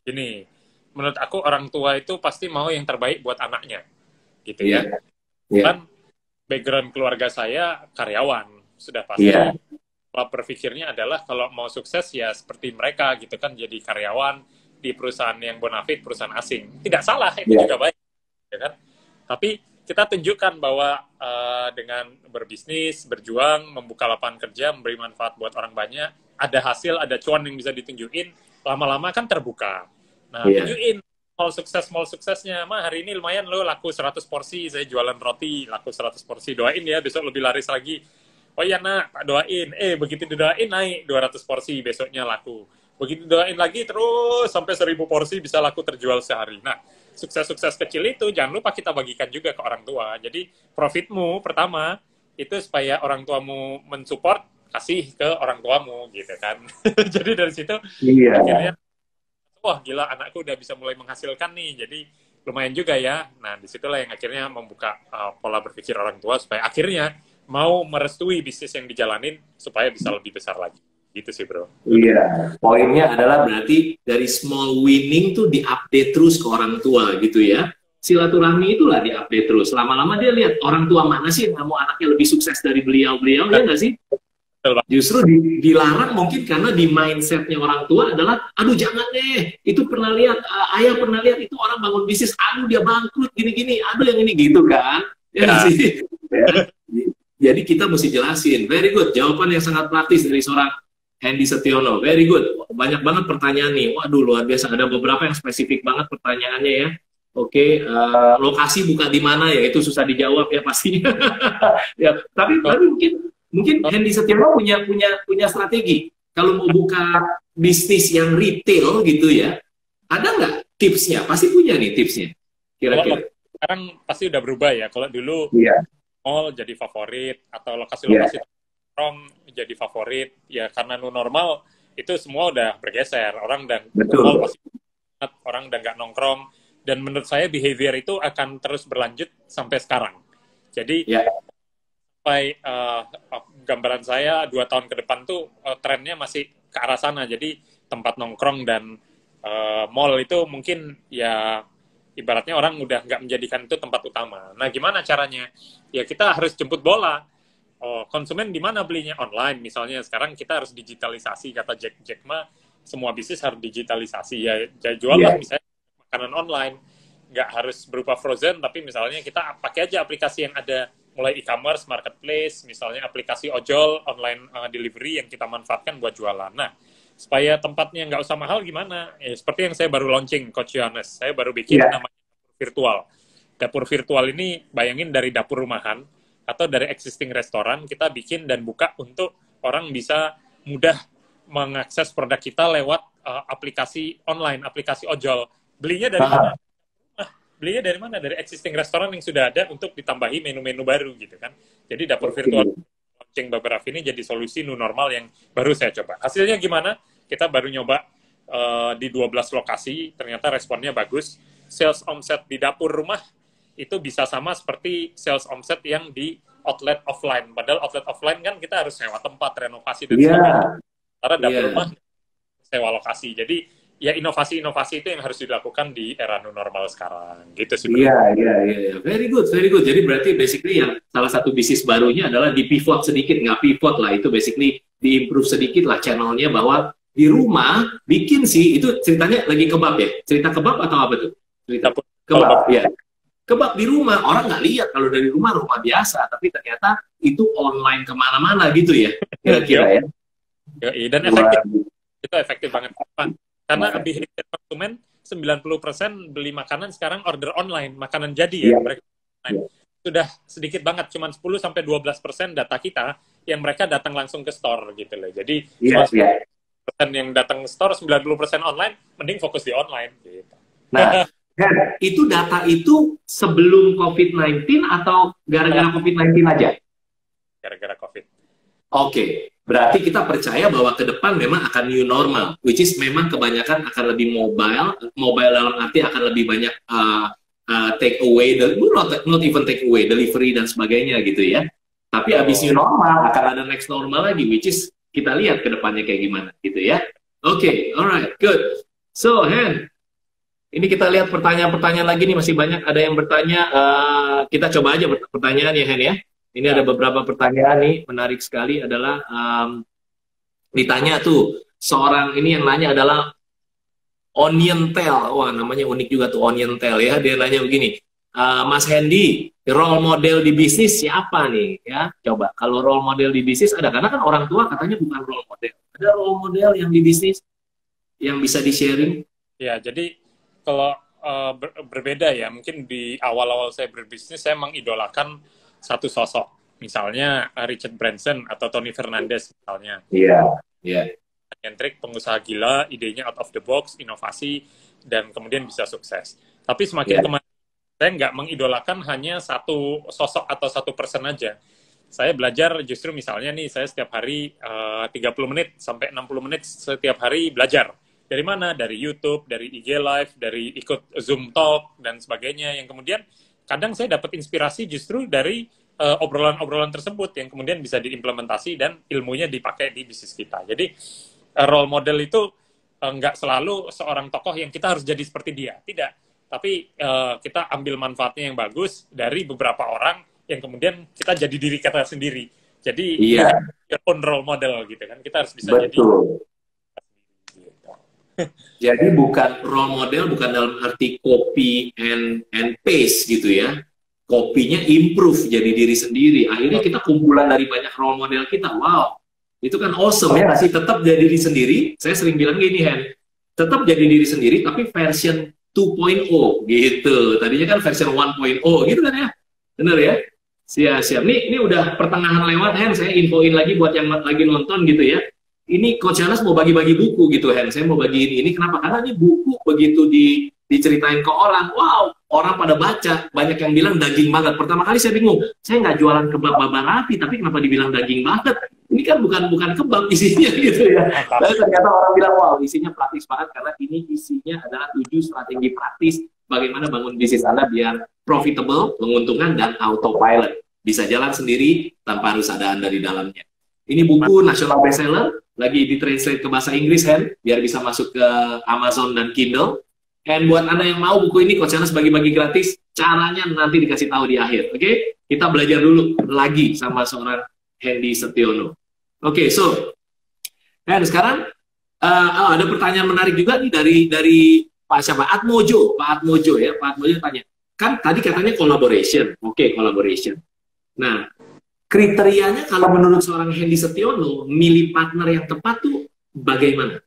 Ini, menurut aku orang tua itu pasti mau yang terbaik buat anaknya, gitu ya. Kan background keluarga saya karyawan, sudah pasti. Pola berpikirnya adalah kalau mau sukses ya seperti mereka gitu kan, jadi karyawan di perusahaan yang bonafit, perusahaan asing. Tidak salah, itu juga baik, ya kan? Tapi kita tunjukkan bahwa dengan berbisnis, berjuang, membuka lapangan kerja, memberi manfaat buat orang banyak, ada hasil, ada cuan yang bisa ditunjukin, lama-lama kan terbuka. Nah, tunjukin mall suksesnya. Mah hari ini lumayan lo laku 100 porsi, saya jualan roti, laku 100 porsi. Doain ya, besok lebih laris lagi. Oh iya nak, Pak doain. Begitu didoain naik 200 porsi, besoknya laku. Begitu doain lagi terus sampai 1000 porsi bisa laku terjual sehari. Nah, sukses-sukses kecil itu jangan lupa kita bagikan juga ke orang tua. Jadi profitmu pertama itu supaya orang tuamu mensupport, kasih ke orang tuamu gitu kan. Jadi dari situ akhirnya wah gila anakku udah bisa mulai menghasilkan nih. Jadi lumayan juga ya. Nah disitulah yang akhirnya membuka pola berpikir orang tua supaya akhirnya mau merestui bisnis yang dijalanin supaya bisa lebih besar lagi. Gitu sih bro. Iya, poinnya adalah berarti dari small winning tuh diupdate terus ke orang tua gitu ya. Silaturahmi itulah diupdate terus. Lama-lama dia lihat orang tua mana sih yang mau anaknya lebih sukses dari beliau-beliau, ya nggak sih? Justru dilarang mungkin karena di mindsetnya orang tua adalah, aduh jangan deh, itu pernah lihat, ayah pernah lihat itu orang bangun bisnis, aduh dia bangkrut gini-gini, aduh yang ini gitu kan. Ya nggak sih? Ya. Jadi kita mesti jelasin. Very good, jawaban yang sangat praktis dari seorang Hendy Setiono, very good. Banyak banget pertanyaan nih. Waduh, luar biasa. Ada beberapa yang spesifik banget pertanyaannya ya. Oke, lokasi buka di mana ya? Itu susah dijawab ya pastinya. Ya, tapi mungkin Hendy Setiono punya strategi. Kalau mau buka bisnis yang retail gitu ya, ada nggak tipsnya? Pasti punya nih tipsnya. Kira-kira. Sekarang pasti udah berubah ya. Kalau dulu mall jadi favorit atau lokasi-lokasi jadi favorit ya, karena new normal itu semua udah bergeser, orang dan mall pasti orang udah nggak nongkrong, dan menurut saya behavior itu akan terus berlanjut sampai sekarang. Jadi sampai gambaran saya 2 tahun ke depan tuh trennya masih ke arah sana. Jadi tempat nongkrong dan mall itu mungkin ya ibaratnya orang udah nggak menjadikan itu tempat utama. Nah gimana caranya? Ya kita harus jemput bola. Konsumen di mana belinya? Online misalnya. Sekarang kita harus digitalisasi, kata Jack Ma, semua bisnis harus digitalisasi ya. Jualan misalnya makanan online, nggak harus berupa frozen, tapi misalnya kita pakai aja aplikasi yang ada, mulai e-commerce, marketplace, misalnya aplikasi ojol, online delivery yang kita manfaatkan buat jualan. Nah, supaya tempatnya nggak usah mahal gimana? Seperti yang saya baru launching, Coach Yohanes, saya baru bikin namanya dapur virtual. Dapur virtual ini bayangin dari dapur rumahan atau dari existing restoran, kita bikin dan buka untuk orang bisa mudah mengakses produk kita lewat aplikasi online, aplikasi ojol. Belinya dari mana? Belinya dari mana? Dari existing restoran yang sudah ada untuk ditambahi menu-menu baru gitu kan. Jadi dapur virtual launching beberapa ini jadi solusi new normal yang baru saya coba. Hasilnya gimana? Kita baru nyoba di 12 lokasi, ternyata responnya bagus. Sales omset di dapur rumah itu bisa sama seperti sales omset yang di outlet offline. Padahal outlet offline kan kita harus sewa tempat, renovasi, dan sebagainya. Karena dapur rumah sewa lokasi. Jadi ya inovasi-inovasi itu yang harus dilakukan di era new normal sekarang. Gitu sih. Iya. Very good, very good. Jadi berarti basically yang salah satu bisnis barunya adalah di pivot sedikit, nggak pivot lah. Itu basically di-improve sedikit lah channelnya bahwa di rumah bikin sih, itu ceritanya lagi kebab ya? Cerita kebab atau apa tuh? Cerita kebab, ya. Kebab di rumah, orang nggak lihat kalau dari rumah biasa, tapi ternyata itu online kemana-mana gitu ya, kira-kira ya. Dan efektif, itu efektif banget. Karena behavior konsumen 90% beli makanan sekarang order online, makanan jadi ya, mereka online. Sudah sedikit banget, cuma 10-12% data kita yang mereka datang langsung ke store gitu loh. Jadi yang datang ke store 90% online, mending fokus di online gitu. Nah, itu data itu sebelum COVID-19 atau gara-gara COVID-19 aja? Gara-gara COVID. Oke, berarti kita percaya bahwa ke depan memang akan new normal, which is memang kebanyakan akan lebih mobile dalam arti akan lebih banyak take away, not even take away, delivery dan sebagainya gitu ya. Tapi abis new normal akan ada next normal lagi, which is kita lihat ke depannya kayak gimana gitu ya. Oke, alright, good. So, Hen, ini kita lihat pertanyaan-pertanyaan lagi nih, masih banyak ada yang bertanya. Kita coba aja pertanyaan ya, Hen ya. Ini ada beberapa pertanyaan nih, menarik sekali adalah ditanya tuh, seorang ini yang nanya adalah Onion Tail. Wah, namanya unik juga tuh, Onion Tail ya. Dia nanya begini, Mas Hendy, role model di bisnis siapa nih? Ya, coba kalau role model di bisnis ada, karena kan orang tua katanya bukan role model. Ada role model yang di bisnis yang bisa di-sharing? Ya, jadi kalau berbeda ya, mungkin di awal-awal saya berbisnis saya mengidolakan satu sosok, misalnya Richard Branson atau Tony Fernandez misalnya. Trik pengusaha gila, idenya out of the box, inovasi, dan kemudian bisa sukses. Tapi semakin kemarin saya nggak mengidolakan hanya satu sosok atau satu person aja. Saya belajar justru misalnya nih, saya setiap hari 30 menit sampai 60 menit setiap hari belajar. Dari mana? Dari YouTube, dari IG Live, dari ikut Zoom Talk, dan sebagainya. Yang kemudian kadang saya dapat inspirasi justru dari obrolan-obrolan tersebut yang kemudian bisa diimplementasi dan ilmunya dipakai di bisnis kita. Jadi role model itu nggak selalu seorang tokoh yang kita harus jadi seperti dia. Tidak. Tapi kita ambil manfaatnya yang bagus dari beberapa orang yang kemudian kita jadi diri kita sendiri. Jadi your own role model gitu kan. Kita harus bisa jadi. Jadi bukan role model, bukan dalam arti copy and paste gitu ya. Kopinya improve jadi diri sendiri. Akhirnya kita kumpulan dari banyak role model kita. Wow, itu kan awesome ya nggak sih? Tetap jadi diri sendiri. Saya sering bilang gini, Hen, tetap jadi diri sendiri tapi version 2.0 gitu. Tadinya kan version 1.0 gitu kan ya. Bener ya? Siap. Ini udah pertengahan lewat, Hen. Saya infoin lagi buat yang lagi nonton gitu ya. Ini Coach Anas mau bagi-bagi buku gitu, Hen. Saya mau bagiin ini. Kenapa? Karena ini buku begitu diceritain ke orang, wow, orang pada baca, banyak yang bilang daging banget. Pertama kali saya bingung, saya nggak jualan kebab Baba Rafi, tapi kenapa dibilang daging banget? Ini kan bukan kebab isinya gitu ya. Lalu ternyata orang bilang, wow, isinya praktis banget, karena ini isinya adalah 7 strategi praktis bagaimana bangun bisnis Anda biar profitable, menguntungkan, dan autopilot. Bisa jalan sendiri tanpa harus ada Anda di dalamnya. Ini buku nasional bestseller, lagi ditranslate ke bahasa Inggris, Hen, biar bisa masuk ke Amazon dan Kindle. Dan buat Anda yang mau buku ini, Coach Anas bagi-bagi gratis, caranya nanti dikasih tahu di akhir, oke? Kita belajar dulu lagi sama seorang Hendy Setiono. Oke, so, dan sekarang ada pertanyaan menarik juga nih dari Pak siapa? Atmojo, Pak Atmojo ya, Pak Atmojo tanya, kan tadi katanya collaboration, oke, collaboration. Nah, kriterianya kalau menurut seorang Hendy Setiono, milih partner yang tepat tuh bagaimana?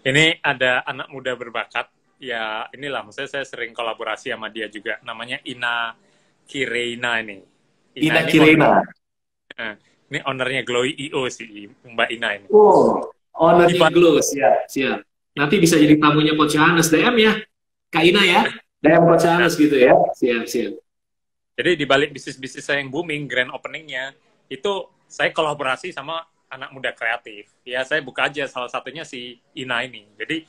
Ini ada anak muda berbakat, ya inilah, maksudnya saya sering kolaborasi sama dia juga, namanya Ina Kireina ini. Ina Kireina. Ini ownernya Glowy.io sih, Mbak Ina ini. Oh, ownernya Glow, siap. Nanti bisa jadi tamunya Coach Yohanes, DM ya, Kak Ina ya, DM Coach Yohanes gitu ya. Siap, siap. Jadi di balik bisnis-bisnis saya yang booming, grand openingnya, itu saya kolaborasi sama anak muda kreatif. Ya, saya buka aja salah satunya si Ina ini. Jadi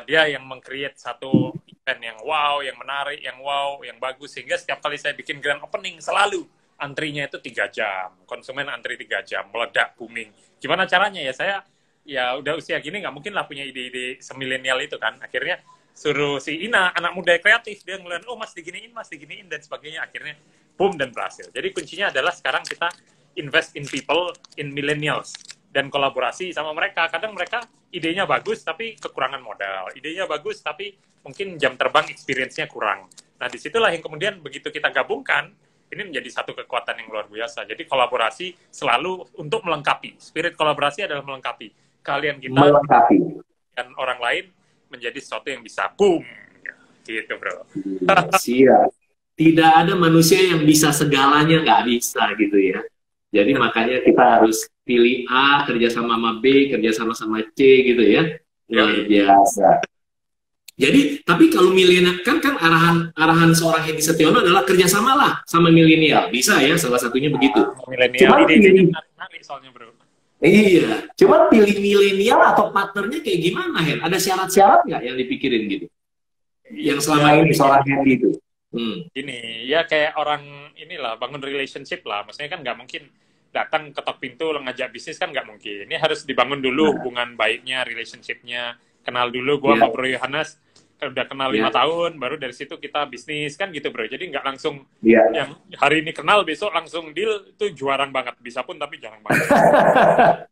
dia yang meng-create satu event yang wow, yang menarik, yang wow, yang bagus. Sehingga setiap kali saya bikin grand opening, selalu antrinya itu 3 jam. Konsumen antri 3 jam, meledak, booming. Gimana caranya ya? Saya ya udah usia gini nggak mungkin lah punya ide-ide semilenial itu kan. Akhirnya suruh si Ina, anak muda kreatif, dia ngeliat, oh mas diginiin, dan sebagainya. Akhirnya boom dan berhasil. Jadi kuncinya adalah sekarang kita invest in people, in millennials. Dan kolaborasi sama mereka. Kadang mereka idenya bagus, tapi kekurangan modal. Idenya bagus, tapi mungkin jam terbang experience-nya kurang. Nah, disitulah yang kemudian begitu kita gabungkan, ini menjadi satu kekuatan yang luar biasa. Jadi kolaborasi selalu untuk melengkapi. Spirit kolaborasi adalah melengkapi. Kalian kita dan orang lain menjadi sesuatu yang bisa boom. Gitu, bro. Siap. Tidak ada manusia yang bisa segalanya, nggak bisa gitu ya. Jadi makanya kita harus pilih A, kerjasama sama B, kerjasama sama C gitu ya. Luar biasa. Jadi, tapi kalau milenial, kan arahan seorang Hendy Setiono adalah kerjasama lah sama milenial. Bisa ya, salah satunya begitu. Milenial ini menarik soalnya, bro. Iya, cuma pilih milenial atau partnernya kayak gimana, Hen? Ada syarat-syarat nggak yang dipikirin gitu? Yang selama ini seorang Hendy itu. Gini, ya kayak orang inilah, bangun relationship lah. Maksudnya kan nggak mungkin datang ketok pintu ngajak bisnis, kan nggak mungkin. Ini harus dibangun dulu hubungan baiknya, relationship-nya. Kenal dulu, gua sama Bro Yohanes udah kenal 5 tahun, baru dari situ kita bisnis, kan gitu bro. Jadi nggak langsung yang hari ini kenal, besok langsung deal, itu jarang banget. Bisa pun, tapi jarang banget.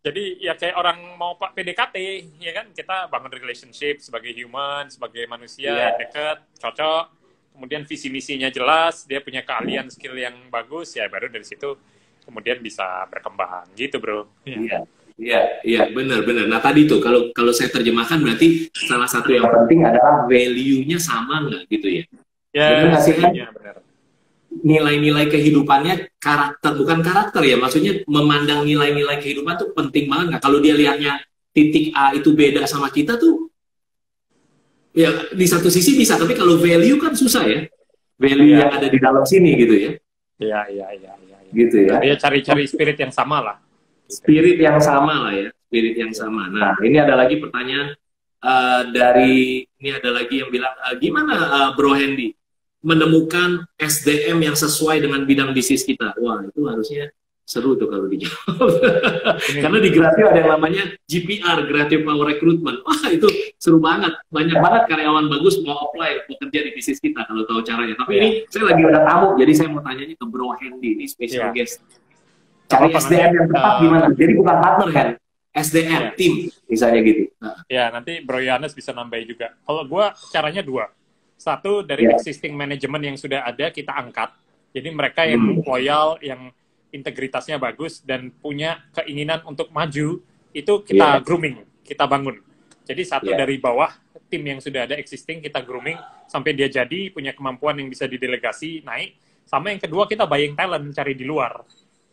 Jadi ya kayak orang mau PDKT, ya kan, kita bangun relationship sebagai human, sebagai manusia, deket, cocok, kemudian visi misinya jelas, dia punya keahlian, skill yang bagus, ya baru dari situ kemudian bisa berkembang, gitu bro. Iya, benar. Nah tadi tuh kalau saya terjemahkan berarti salah satu yang penting adalah value-nya sama nggak gitu ya? Benar. Nilai-nilai kehidupannya bukan karakter ya, maksudnya memandang nilai-nilai kehidupan tuh penting banget nggak? Kalau dia lihatnya titik A itu beda sama kita tuh, ya di satu sisi bisa, tapi kalau value kan susah ya, value yang ada di dalam sini gitu ya? Iya. Gitu ya? Dia cari-cari spirit yang sama lah. Spirit yang sama lah ya, spirit yang sama. Nah, ini ada lagi pertanyaan ini ada lagi yang bilang, gimana Bro Hendy menemukan SDM yang sesuai dengan bidang bisnis kita? Wah, itu harusnya seru tuh kalau dijawab. Karena di Gratio ada yang namanya GPR, Gratio Power Recruitment. Wah, itu seru banget. Banyak banget karyawan bagus mau apply bekerja di bisnis kita kalau tahu caranya. Tapi ini saya lagi ada tamu, jadi saya mau tanyanya ke Bro Hendy, ini special guest. Cari SDM yang tepat gimana? Jadi bukan partner kan? SDM, tim, misalnya gitu. Ya, nanti Bro Yohanes bisa nambahin juga. Kalau gue caranya 2. Satu, dari existing manajemen yang sudah ada, kita angkat. Jadi mereka yang loyal, yang integritasnya bagus, dan punya keinginan untuk maju, itu kita grooming, kita bangun. Jadi satu dari bawah, tim yang sudah ada existing, kita grooming, sampai dia jadi, punya kemampuan yang bisa didelegasi, naik. Sama yang kedua, kita buying talent, cari di luar.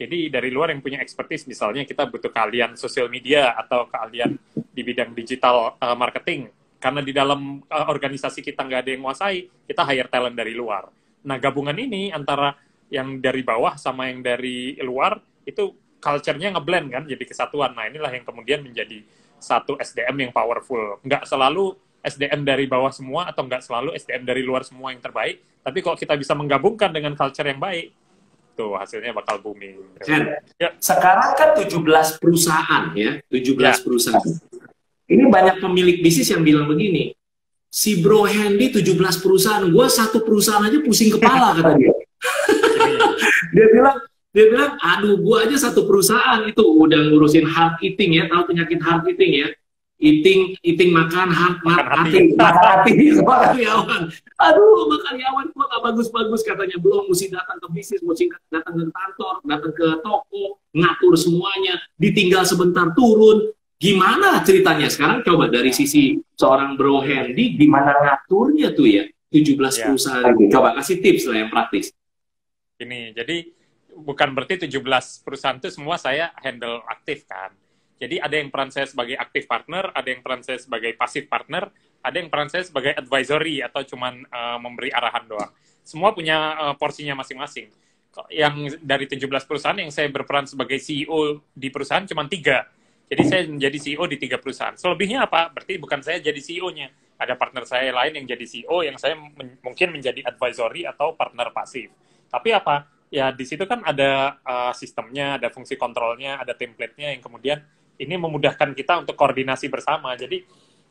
Jadi dari luar yang punya expertise, misalnya kita butuh keahlian sosial media atau keahlian di bidang digital marketing. Karena di dalam organisasi kita nggak ada yang menguasai, kita hire talent dari luar. Nah, gabungan ini antara yang dari bawah sama yang dari luar, itu culture-nya ngeblend kan, jadi kesatuan. Nah, inilah yang kemudian menjadi satu SDM yang powerful. Nggak selalu SDM dari bawah semua, atau nggak selalu SDM dari luar semua yang terbaik. Tapi kalau kita bisa menggabungkan dengan culture yang baik, tuh hasilnya bakal booming. Sekarang kan 17 perusahaan ya, 17 perusahaan. Ini banyak pemilik bisnis yang bilang begini, si Bro Hendy 17 perusahaan, gue satu perusahaan aja pusing kepala kata dia. Dia bilang, aduh gue aja satu perusahaan itu udah ngurusin heart eating ya, tahu penyakit heart eating ya? Eating makan hati semua karyawan. Aduh, sama karyawan gua gak bagus-bagus katanya. Belum mesti datang ke bisnis, mesti datang ke kantor, datang ke toko, ngatur semuanya, ditinggal sebentar turun. Gimana ceritanya? Sekarang coba dari sisi seorang Bro Hendy, gimana ngaturnya tuh ya 17 perusahaan itu? Coba kasih tips lah yang praktis. Ini, jadi bukan berarti 17 perusahaan itu semua saya handle aktif kan. Jadi ada yang peran saya sebagai active partner, ada yang peran saya sebagai passive partner, ada yang peran saya sebagai advisory atau cuman memberi arahan doang. Semua punya porsinya masing-masing. Yang dari 17 perusahaan yang saya berperan sebagai CEO di perusahaan cuma 3. Jadi saya menjadi CEO di 3 perusahaan. Selebihnya apa? Berarti bukan saya jadi CEO-nya. Ada partner saya lain yang jadi CEO, yang saya mungkin menjadi advisory atau partner pasif. Tapi apa? Ya di situ kan ada sistemnya, ada fungsi kontrolnya, ada template-nya yang kemudian ini memudahkan kita untuk koordinasi bersama. Jadi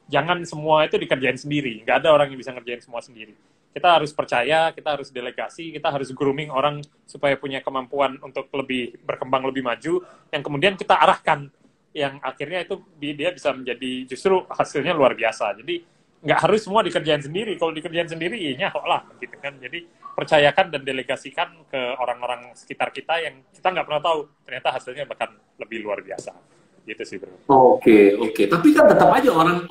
jangan semua itu dikerjain sendiri. Nggak ada orang yang bisa ngerjain semua sendiri. Kita harus percaya, kita harus delegasi, kita harus grooming orang supaya punya kemampuan untuk lebih berkembang, lebih maju, yang kemudian kita arahkan, yang akhirnya itu dia bisa menjadi justru hasilnya luar biasa. Jadi nggak harus semua dikerjain sendiri. Kalau dikerjain sendiri, ya nyahok lah, gitu kan. Jadi percayakan dan delegasikan ke orang-orang sekitar kita yang kita nggak pernah tahu, ternyata hasilnya bahkan lebih luar biasa. Gitu sih, bro. Oke. Tapi kan tetap aja orang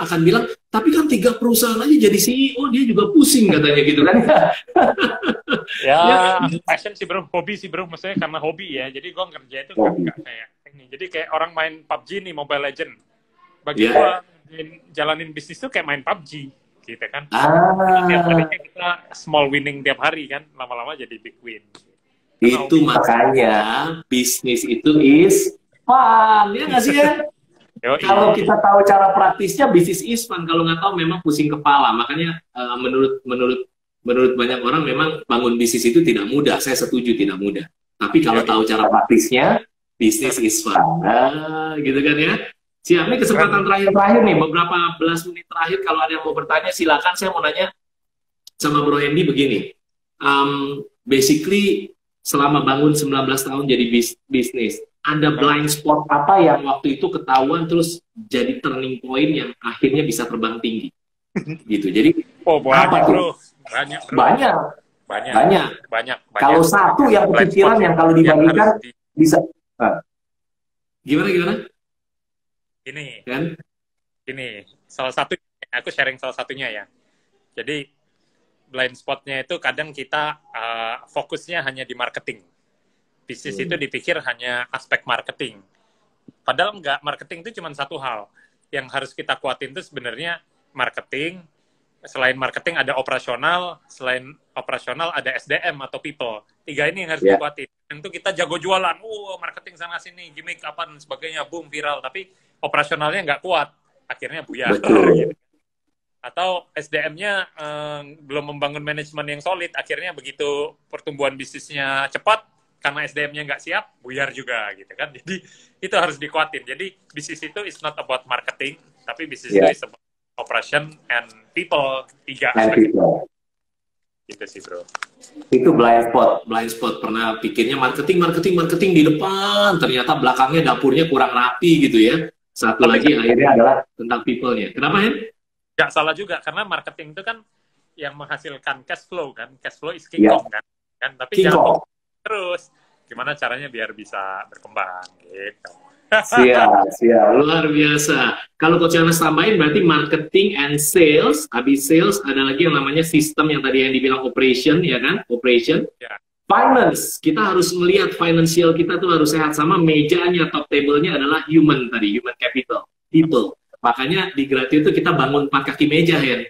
akan bilang, tapi kan 3 perusahaan aja jadi CEO, dia juga pusing katanya gitu kan. Ya, passion sih bro, hobi sih bro, maksudnya karena hobi ya. Jadi gue ngerja itu nggak kayak ini. Jadi kayak orang main PUBG nih, Mobile Legend. Bagi gue jalanin bisnis tuh kayak main PUBG, gitu kan. Tiap harinya kita small winning tiap hari kan, lama-lama jadi big win. Itu makanya bisnis itu is fun, ya nggak sih ya? Kalau kita tahu cara praktisnya, bisnis is fun. Kalau nggak tahu, memang pusing kepala. Makanya menurut banyak orang, memang bangun bisnis itu tidak mudah. Saya setuju, tidak mudah. Tapi kalau tahu cara praktisnya, bisnis is fun. Gitu kan ya? Siap, ini kesempatan terakhir nih, beberapa belas menit terakhir. Kalau ada yang mau bertanya, silakan. Saya mau nanya sama Bro Hendy begini. Basically, selama bangun 19 tahun jadi bisnis, ada blind spot apa yang waktu itu ketahuan terus jadi turning point yang akhirnya bisa terbang tinggi? Gitu. Jadi banyak, bro. Banyak. Kalau satu yang kepikiran yang kalau dibandingkan bisa gimana? Ini kan? Ini salah satu, aku sharing salah satunya ya. Jadi blind spotnya itu kadang kita fokusnya hanya di marketing. Bisnis itu dipikir hanya aspek marketing. Padahal enggak, marketing itu cuma satu hal. Yang harus kita kuatin itu sebenarnya marketing. Selain marketing ada operasional, selain operasional ada SDM atau people. 3 ini yang harus dikuatin. Tentu kita jago jualan, marketing sana sini, gimmick apa dan sebagainya, boom, viral. Tapi operasionalnya nggak kuat, akhirnya buyar. Gitu. Atau SDM-nya belum membangun manajemen yang solid, akhirnya begitu pertumbuhan bisnisnya cepat, karena SDM-nya nggak siap, buyar juga, gitu kan. Jadi, itu harus dikuatin. Jadi, bisnis itu is not about marketing, tapi bisnis itu is about operation and people. 3 aspek. Gitu sih, bro. Itu blind spot. Pernah pikirnya marketing di depan, ternyata belakangnya dapurnya kurang rapi gitu ya. Satu lagi akhirnya adalah tentang people-nya. Kenapa, Hen? Nggak salah juga, karena marketing itu kan yang menghasilkan cash flow kan. Cash flow is king kong kan. Tapi jangan terus. Gimana caranya biar bisa berkembang gitu. Siap. Luar biasa. Kalau Coach Yohanes tambahin, berarti marketing and sales. Habis sales, ada lagi yang namanya sistem yang tadi yang dibilang operation, ya kan? Operation. Finance. Kita harus melihat financial kita tuh harus sehat. Sama mejanya, top table-nya adalah human tadi. Human capital. People. Makanya di Gratis itu kita bangun 4 kaki meja, ya.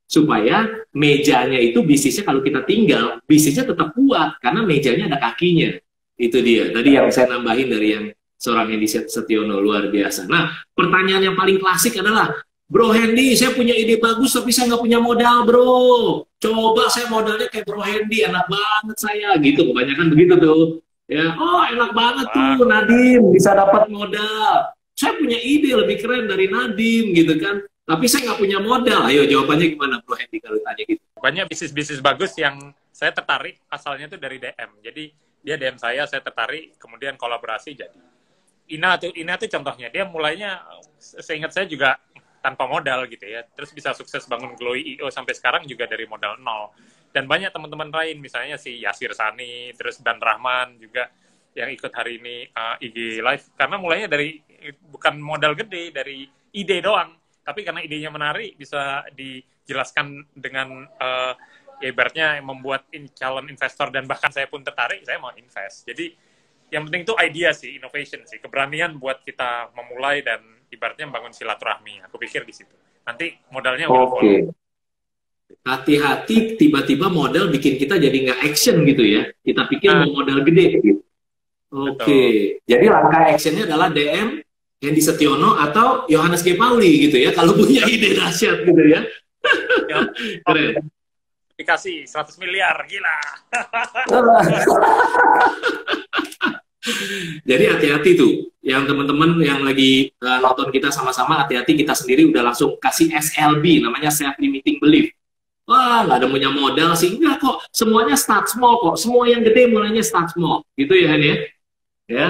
Supaya mejanya itu bisnisnya kalau kita tinggal, bisnisnya tetap kuat. Karena mejanya ada kakinya. Itu dia. Tadi yang saya nambahin dari yang seorang Hendy Setiono, luar biasa. Nah, pertanyaan yang paling klasik adalah, Bro Hendy, saya punya ide bagus, tapi saya nggak punya modal, bro. Coba saya modalnya kayak Bro Hendy, enak banget saya. Gitu, kebanyakan begitu tuh. Ya, enak banget tuh, Nadim, bisa dapat modal. Saya punya ide lebih keren dari Nadim, gitu kan. Tapi saya nggak punya modal. Ayo, jawabannya gimana, Bro Hendy, kalau tanya gitu? Banyak bisnis-bisnis bagus yang saya tertarik, asalnya tuh dari DM. Jadi, dia DM saya tertarik, kemudian kolaborasi jadi. Ina tuh contohnya, dia mulainya, seingat saya juga tanpa modal gitu ya, terus bisa sukses bangun Glowy.io sampai sekarang juga dari modal 0. Dan banyak teman-teman lain, misalnya si Yasir Sani, terus Dan Rahman juga yang ikut hari ini IG Live, karena mulainya dari bukan modal gede, dari ide doang, tapi karena idenya menarik, bisa dijelaskan dengan ibaratnya membuat calon investor, dan bahkan saya pun tertarik, saya mau invest. Jadi yang penting itu idea sih, innovation sih, keberanian buat kita memulai dan ibaratnya membangun silaturahmi. Aku pikir di situ. Nanti modalnya Oke. Hati-hati tiba-tiba modal bikin kita jadi nggak action gitu ya. Kita pikir mau modal gede gitu. Oke. Jadi langkah actionnya adalah DM Hendy Setiono atau Yohanes G. Pauli gitu ya. Kalau punya ide dahsyat gitu ya. Keren. Dikasih 100 miliar, gila. Jadi hati-hati tuh, yang teman-teman yang lagi nonton kita sama-sama, hati-hati kita sendiri udah langsung kasih SLB, namanya self limiting belief. Wah, nggak ada punya modal sih, enggak kok, semuanya start small kok, semua yang gede mulainya start small, gitu ya Hen ya? Ya,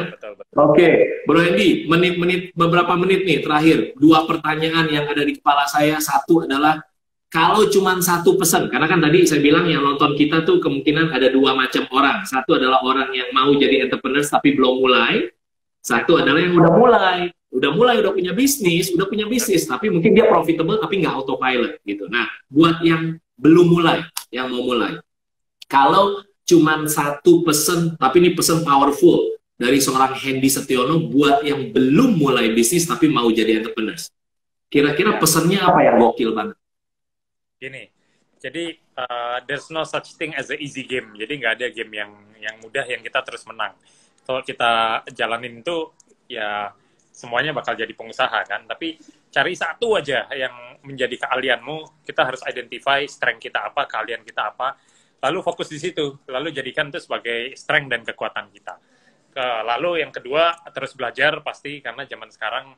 Oke, Bro Hendy, beberapa menit nih terakhir, 2 pertanyaan yang ada di kepala saya. Satu adalah kalau cuma 1 pesan, karena kan tadi saya bilang yang nonton kita tuh kemungkinan ada 2 macam orang. Satu adalah orang yang mau jadi entrepreneur tapi belum mulai. Satu adalah yang udah mulai, udah punya bisnis, tapi mungkin dia profitable tapi nggak autopilot gitu. Nah, buat yang belum mulai, yang mau mulai, kalau cuma 1 pesan, tapi ini pesan powerful dari seorang Hendy Setiono buat yang belum mulai bisnis tapi mau jadi entrepreneur. Kira-kira pesannya apa yang gokil banget? Gini, jadi there's no such thing as a easy game. Jadi nggak ada game yang mudah yang kita terus menang. Kalau kita jalanin itu ya semuanya bakal jadi pengusaha kan. Tapi cari satu aja yang menjadi keahlianmu. Kita harus identify strength kita apa, keahlian kita apa. Lalu fokus di situ. Lalu jadikan itu sebagai strength dan kekuatan kita. Lalu yang kedua terus belajar pasti karena zaman sekarang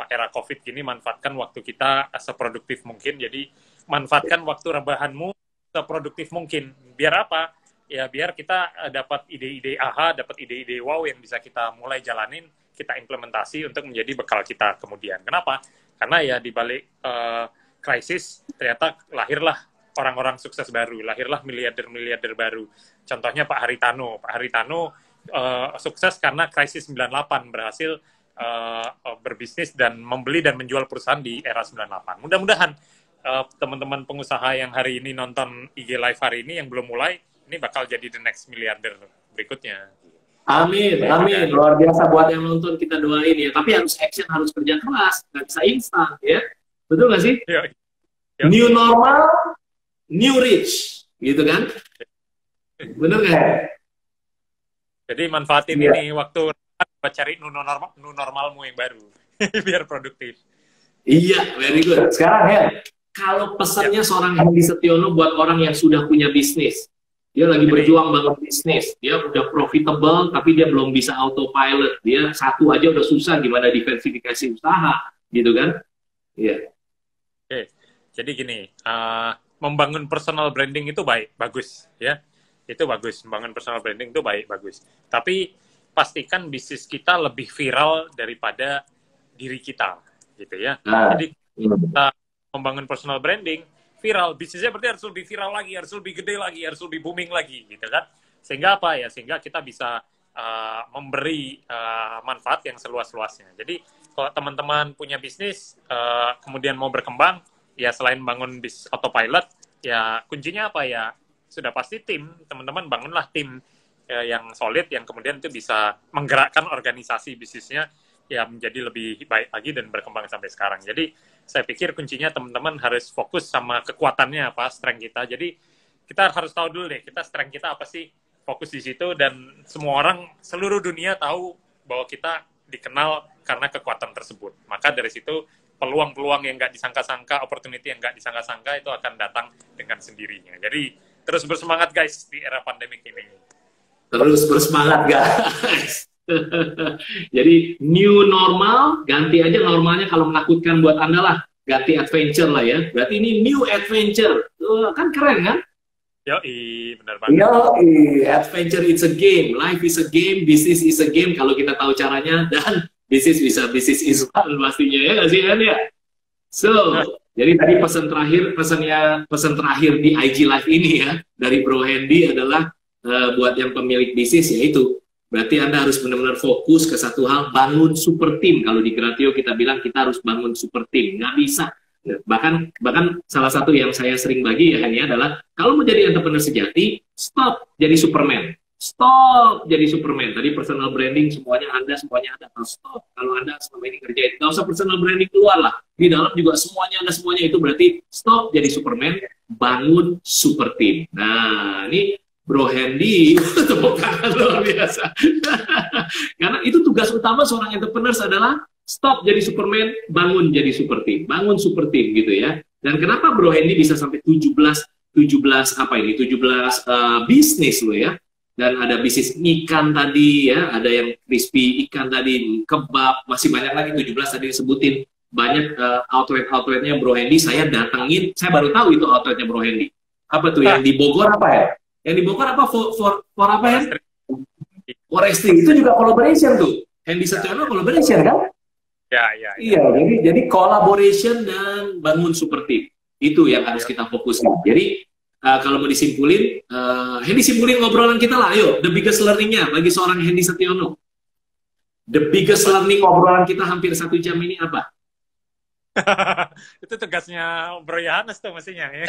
era COVID gini manfaatkan waktu kita seproduktif mungkin. Jadi manfaatkan waktu rebahanmu seproduktif mungkin. Biar apa? Ya biar kita dapat ide-ide aha, dapat ide-ide wow yang bisa kita mulai jalanin, kita implementasi untuk menjadi bekal kita kemudian. Kenapa? Karena ya di balik krisis ternyata lahirlah orang-orang sukses baru, lahirlah miliarder-miliarder baru. Contohnya Pak Haritano. Pak Haritano sukses karena krisis 98, berhasil berbisnis dan membeli dan menjual perusahaan di era 98. Mudah-mudahan teman-teman pengusaha yang hari ini nonton IG Live hari ini yang belum mulai, ini bakal jadi the next miliarder berikutnya. Amin, amin. Luar biasa buat yang nonton, kita doain ya. Tapi harus action, harus kerja keras, nggak bisa instan ya. Betul nggak sih? Yo. New normal, new rich, gitu kan? Bener nggak? Jadi manfaatin ini waktu buat cari new normalmu yang baru, biar produktif. Iya, very good. Sekarang ya. Kalau pesannya seorang Hendy Setiono buat orang yang sudah punya bisnis, dia lagi berjuang bangun bisnis, dia udah profitable tapi dia belum bisa autopilot, dia satu aja udah susah, gimana diversifikasi usaha, gitu kan? Iya. Oke, jadi gini, membangun personal branding itu bagus, ya, itu bagus, membangun personal branding itu bagus. Tapi pastikan bisnis kita lebih viral daripada diri kita, gitu ya. Jadi kita membangun personal branding, viral, bisnisnya berarti harus lebih viral lagi, harus lebih gede lagi, harus lebih booming lagi, gitu kan? Sehingga apa ya? Sehingga kita bisa memberi manfaat yang seluas-luasnya. Jadi kalau teman-teman punya bisnis, kemudian mau berkembang, ya selain bangun bisnis autopilot, ya kuncinya apa ya? Sudah pasti tim, teman-teman bangunlah tim yang solid, yang kemudian itu bisa menggerakkan organisasi bisnisnya ya menjadi lebih baik lagi dan berkembang sampai sekarang. Jadi saya pikir kuncinya teman-teman harus fokus sama kekuatannya apa, strength kita. Jadi kita harus tahu dulu deh, kita strength kita apa sih, fokus di situ, dan semua orang seluruh dunia tahu bahwa kita dikenal karena kekuatan tersebut. Maka dari situ peluang-peluang yang nggak disangka-sangka, opportunity yang nggak disangka-sangka itu akan datang dengan sendirinya. Jadi terus bersemangat guys di era pandemik ini. Terus bersemangat guys. Jadi new normal, ganti aja normalnya kalau menakutkan buat Anda lah, ganti adventure lah ya. Berarti ini new adventure, kan keren kan? Yoi, benar banget. Yoi, adventure it's a game, life is a game, business is a game kalau kita tahu caranya, dan business is fun pastinya ya nggak sih kan ya? So, jadi tadi pesan terakhir di IG Live ini ya dari Bro Hendy adalah buat yang pemilik bisnis yaitu berarti Anda harus benar-benar fokus ke satu hal, bangun super team. Kalau di Gratio kita bilang kita harus bangun super team, nggak bisa. Bahkan salah satu yang saya sering bagi ya hanya adalah kalau mau jadi entrepreneur sejati, stop jadi Superman. Stop jadi Superman. Tadi personal branding semuanya Anda harus stop. Kalau Anda selama ini kerjain, nggak usah personal branding keluar lah. Di dalam juga semuanya Anda semuanya itu berarti stop jadi Superman, bangun super team. Nah, ini Bro Hendy, tepuk tangan luar biasa. Karena itu tugas utama seorang entrepreneur adalah stop jadi Superman, bangun jadi super team. Bangun super team gitu ya. Dan kenapa Bro Hendy bisa sampai 17 bisnis loh ya. Dan ada bisnis ikan tadi ya, ada yang crispy ikan tadi, kebab, masih banyak lagi 17 tadi disebutin. Banyak outlet-outletnya Bro Hendy, saya datengin, saya baru tahu itu outletnya Bro Hendy. Apa tuh yang di Bogor apa ya? Yang di Bogor apa for apa ya? Forestry itu juga collaboration tuh. Hendy Setiono collaboration kan? Ya. Iya, jadi collaboration dan bangun super team. Itu yang harus kita fokusin. Jadi kalau mau disimpulin, Hendy simpulin ngobrolan kita lah, ayo. The biggest learning-nya bagi seorang Hendy Setiono. The biggest learning ngobrolan kita hampir 1 jam ini apa? Itu tugasnya Bro Yohanes tuh mestinya. Ya.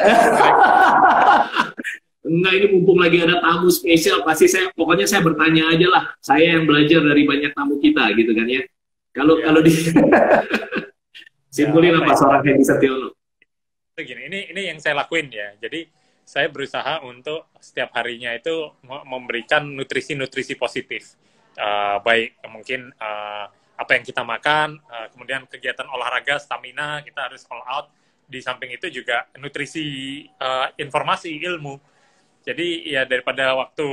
Enggak, ini mumpung lagi ada tamu spesial, pasti pokoknya saya bertanya aja lah. Saya yang belajar dari banyak tamu kita, gitu kan ya. Kalau di simpulin apa seorang Hendy Setiono? Gini, ini yang saya lakuin ya. Jadi saya berusaha untuk setiap harinya itu memberikan nutrisi-nutrisi positif. Baik mungkin apa yang kita makan, kemudian kegiatan olahraga, stamina, kita harus all out. Di samping itu juga nutrisi, informasi, ilmu. Jadi ya daripada waktu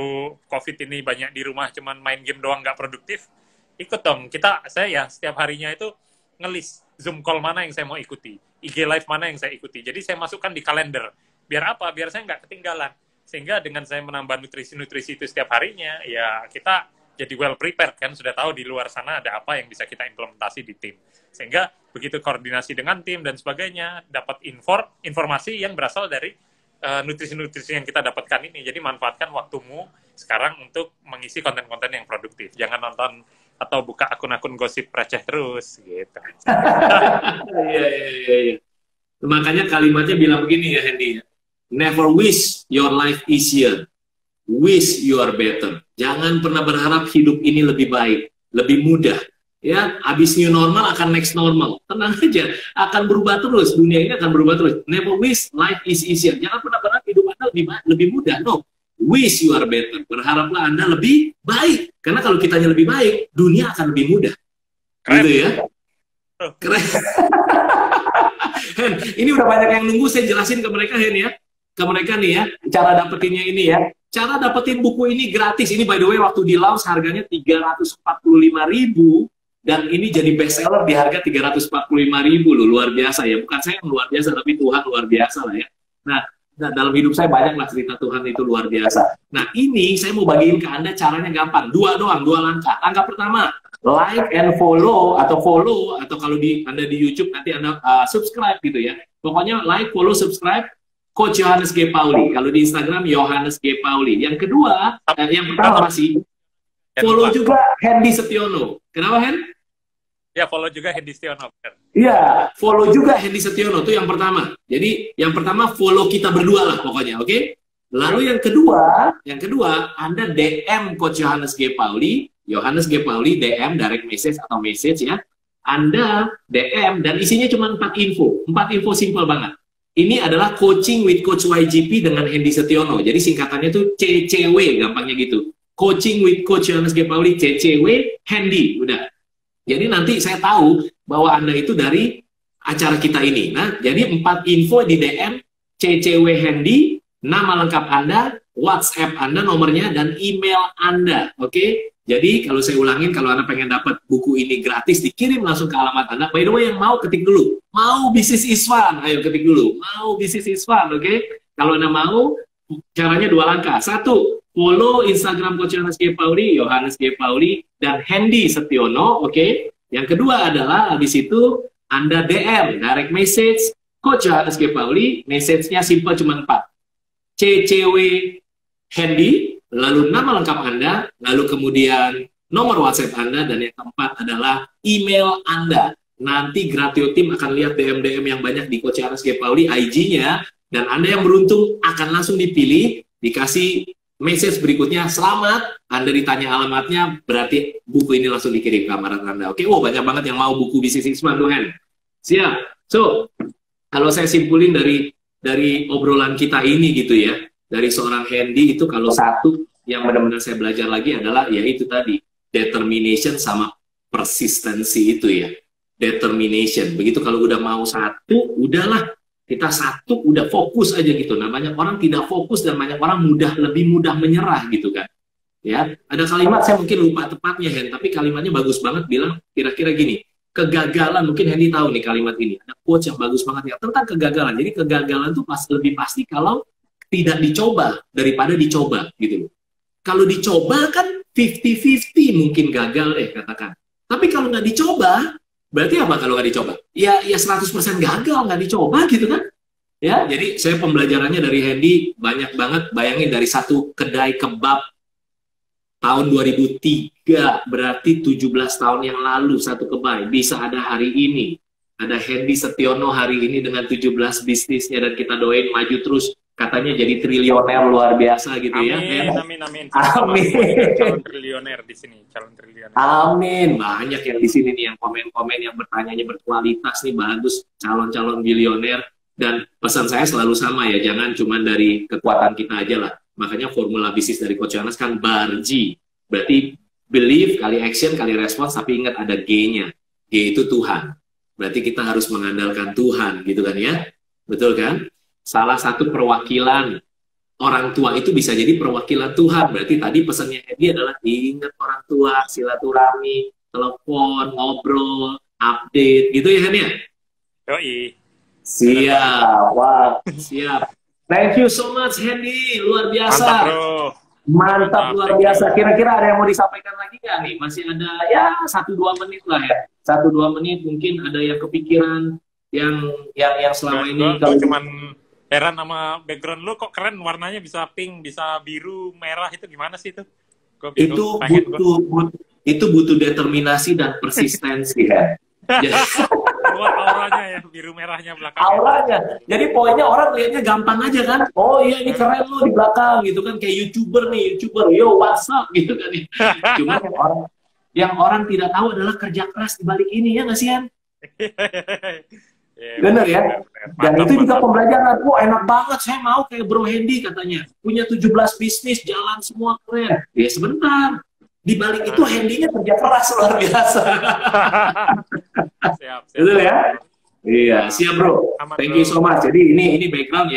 COVID ini banyak di rumah cuman main game doang nggak produktif, ikut dong. Saya ya setiap harinya itu ngelis Zoom call mana yang saya mau ikuti, IG live mana yang saya ikuti. Jadi saya masukkan di kalender. Biar apa? Biar saya nggak ketinggalan. Sehingga dengan saya menambah nutrisi-nutrisi itu setiap harinya, ya kita jadi well prepared kan, sudah tahu di luar sana ada apa yang bisa kita implementasi di tim. Sehingga begitu koordinasi dengan tim dan sebagainya, dapat informasi yang berasal dari nutrisi-nutrisi yang kita dapatkan ini. Jadi manfaatkan waktumu sekarang untuk mengisi konten-konten yang produktif. Jangan nonton atau buka akun-akun gosip receh terus, gitu. Iya. Makanya kalimatnya bilang begini ya, Hendy. Never wish your life easier. Wish you are better. Jangan pernah berharap hidup ini lebih baik, lebih mudah. Ya, habis new normal akan next normal. Tenang aja, akan berubah terus. Dunia ini akan berubah terus. Never wish life is easier. Jangan pernah berharap hidup Anda lebih mudah. No. Wish you are better. Berharaplah Anda lebih baik. Karena kalau kitanya lebih baik, dunia akan lebih mudah. Keren. Gitu ya. Keren. Hen, ini udah banyak yang nunggu, saya jelasin ke mereka, Hen ya. Ke mereka nih ya, cara dapetinnya ini ya. Cara dapetin buku ini gratis. Ini by the way waktu di launch harganya 345.000 dan ini jadi best seller di harga 345.000 loh. Luar biasa ya. Bukan saya yang luar biasa, tapi Tuhan luar biasa lah ya. Nah, dalam hidup saya banyak lah cerita Tuhan itu luar biasa. Nah, ini saya mau bagiin ke Anda caranya gampang. 2 langkah. Langkah pertama, like and follow atau kalau Anda di YouTube nanti Anda subscribe gitu ya. Pokoknya like, follow, subscribe Coach Yohanes G. Pauli. Kalau di Instagram Yohanes G. Pauli. Yang kedua, yang pertama masih follow juga Hendy Setiono. Kenapa, Hen? Ya, follow juga Hendy Setiono. Iya, follow juga Hendy Setiono. Itu yang pertama. Jadi, yang pertama follow kita berdua lah pokoknya, oke? Lalu yang kedua, Anda DM Coach Yohanes G. Pauli, DM, direct message atau message ya. Anda DM dan isinya cuma 4 info. 4 info simple banget. Ini adalah coaching with Coach YGP dengan Hendy Setiono. Jadi singkatannya tuh CCW, gampangnya gitu. Coaching with Coach Yohanes G. Pauli, CCW, Hendy, udah. Jadi nanti saya tahu bahwa Anda itu dari acara kita ini. Nah, jadi 4 info di DM, CCW Hendy, nama lengkap Anda, WhatsApp Anda, nomornya, dan email Anda. Oke? Jadi, kalau saya ulangin, kalau Anda pengen dapat buku ini gratis, dikirim langsung ke alamat Anda. By the way, yang mau, ketik dulu. Mau bisnis is fun? Ayo ketik dulu. Mau bisnis is fun, oke? Kalau Anda mau, caranya 2 langkah. 1, follow Instagram Coach Yohanes G. Pauli, dan Hendy Setiono, oke? Yang kedua adalah, habis itu, Anda DM, direct message, Coach Yohanes G. Pauli, message-nya simple cuma 4. CCW Hendy, lalu nama lengkap Anda, lalu kemudian nomor WhatsApp Anda, dan yang keempat adalah email Anda. Nanti Gratio Team akan lihat DM-DM yang banyak di Coach Yohanes G. Pauli, IG-nya, dan Anda yang beruntung akan langsung dipilih, dikasih message berikutnya, selamat, Anda ditanya alamatnya, berarti buku ini langsung dikirim ke alamat Anda. Oke, banyak banget yang mau buku bisnis X1 Tuhan. Siap. So, kalau saya simpulin dari obrolan kita ini gitu ya, dari seorang Hendy itu kalau satu yang benar-benar saya belajar lagi adalah ya itu tadi, determination sama persistensi itu ya. Determination. Begitu kalau udah mau satu, udahlah. Kita satu, udah fokus aja gitu. Nah, banyak orang tidak fokus dan banyak orang lebih mudah menyerah gitu kan. Ya, ada kalimat saya mungkin lupa tepatnya, Hen, tapi kalimatnya bagus banget, bilang kira-kira gini, kegagalan, mungkin Hendy tahu nih kalimat ini. Ada quotes yang bagus banget ya tentang kegagalan. Jadi kegagalan tuh lebih pasti kalau tidak dicoba daripada dicoba gitu. Kalau dicoba kan 50-50 mungkin gagal katakan. Tapi kalau nggak dicoba, berarti apa kalau nggak dicoba? Ya 100% gagal, nggak dicoba gitu kan? Ya, jadi saya pembelajarannya dari Hendy banyak banget. Bayangin dari satu kedai kebab tahun 2003, berarti 17 tahun yang lalu satu kedai bisa ada hari ini. Ada Hendy Setiono hari ini dengan 17 bisnisnya dan kita doain maju terus. Katanya jadi triliuner luar biasa gitu. Amin, ya. Amin. Amin. Calon triliuner di sini, calon triliuner. Amin. Banyak yang di sini nih yang komen-komen yang bertanyanya berkualitas nih, bagus, calon-calon bilioner. Dan pesan saya selalu sama ya, jangan cuma dari kekuatan kita aja lah. Makanya formula bisnis dari Coach Yohanes kan BARG. Berarti believe kali action kali respons, tapi ingat ada G-nya. G itu Tuhan. Berarti kita harus mengandalkan Tuhan gitu kan ya. Betul kan? Salah satu perwakilan orang tua itu bisa jadi perwakilan Tuhan. Berarti tadi pesannya Hendy adalah ingat orang tua, silaturahmi, telepon, ngobrol, update, gitu ya Hendy ya? Yoi. Siap, wah, siap. Thank you so much Hendy, luar biasa. Mantap bro. Mantap, luar biasa. Kira-kira ada yang mau disampaikan lagi nggak nih? Masih ada ya 1-2 menit lah ya. 1-2 menit mungkin ada yang kepikiran yang selama ini kalau cuman heran sama background lu, kok keren, warnanya bisa pink, bisa biru, merah, itu gimana sih itu? Itu butuh determinasi dan persistensi ya. Auranya ya, biru merahnya belakang. Auranya. Jadi poinnya orang lihatnya gampang aja kan. Oh iya ini keren lo di belakang gitu kan, kayak YouTuber, yo what's up gitu kan. Cuma yang orang tidak tahu adalah kerja keras di balik ini ya nggak sih Hen? Bener ya? Dan itu juga pembelajaran. Wah enak banget, saya mau kayak Bro Hendy katanya. Punya 17 bisnis, jalan semua keren. Ya sebentar. Di balik itu Hendy-nya kerja keras luar biasa. Siap. Betul ya? Iya, siap bro. Thank you so much. Jadi ini background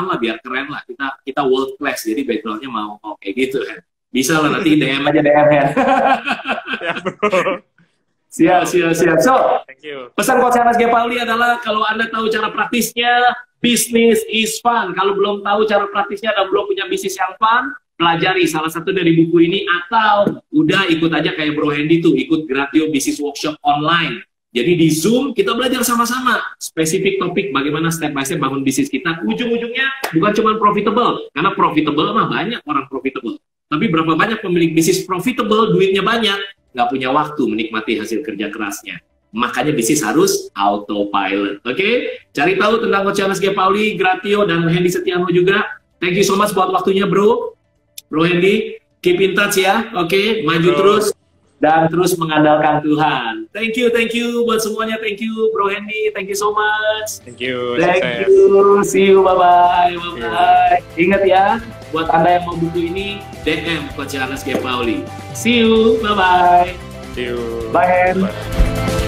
lah biar keren lah. Kita world class, jadi backgroundnya mau kayak gitu kan. Bisa lah nanti DM aja DM ya. Siap bro. Siap. So, thank you. Pesan Coach Yohanes G. Pauli adalah kalau Anda tahu cara praktisnya, business is fun. Kalau belum tahu cara praktisnya dan belum punya bisnis yang fun, pelajari salah satu dari buku ini atau udah ikut aja kayak Bro Hendy tuh, ikut Gratio Business Workshop online. Jadi di Zoom kita belajar sama-sama spesifik topik bagaimana step by step bangun bisnis kita. Ujung-ujungnya bukan cuma profitable, karena profitable mah banyak orang profitable. Tapi berapa banyak pemilik bisnis profitable, duitnya banyak, nggak punya waktu menikmati hasil kerja kerasnya. Makanya bisnis harus autopilot. Oke? Cari tahu tentang Coach Yohanes G. Pauli, Gratio, dan Hendy Setiono juga. Thank you so much buat waktunya bro. Bro Hendy, keep in touch ya. Oke? Maju terus dan terus mengandalkan Tuhan. Thank you buat semuanya. Thank you Bro Hendy. Thank you so much. Thank you. See you. Bye-bye. Ingat ya, buat Anda yang mau buku ini, DM Coach Yohanes G. Pauli. See you. Bye-bye. See you. Bye, Hen. Bye.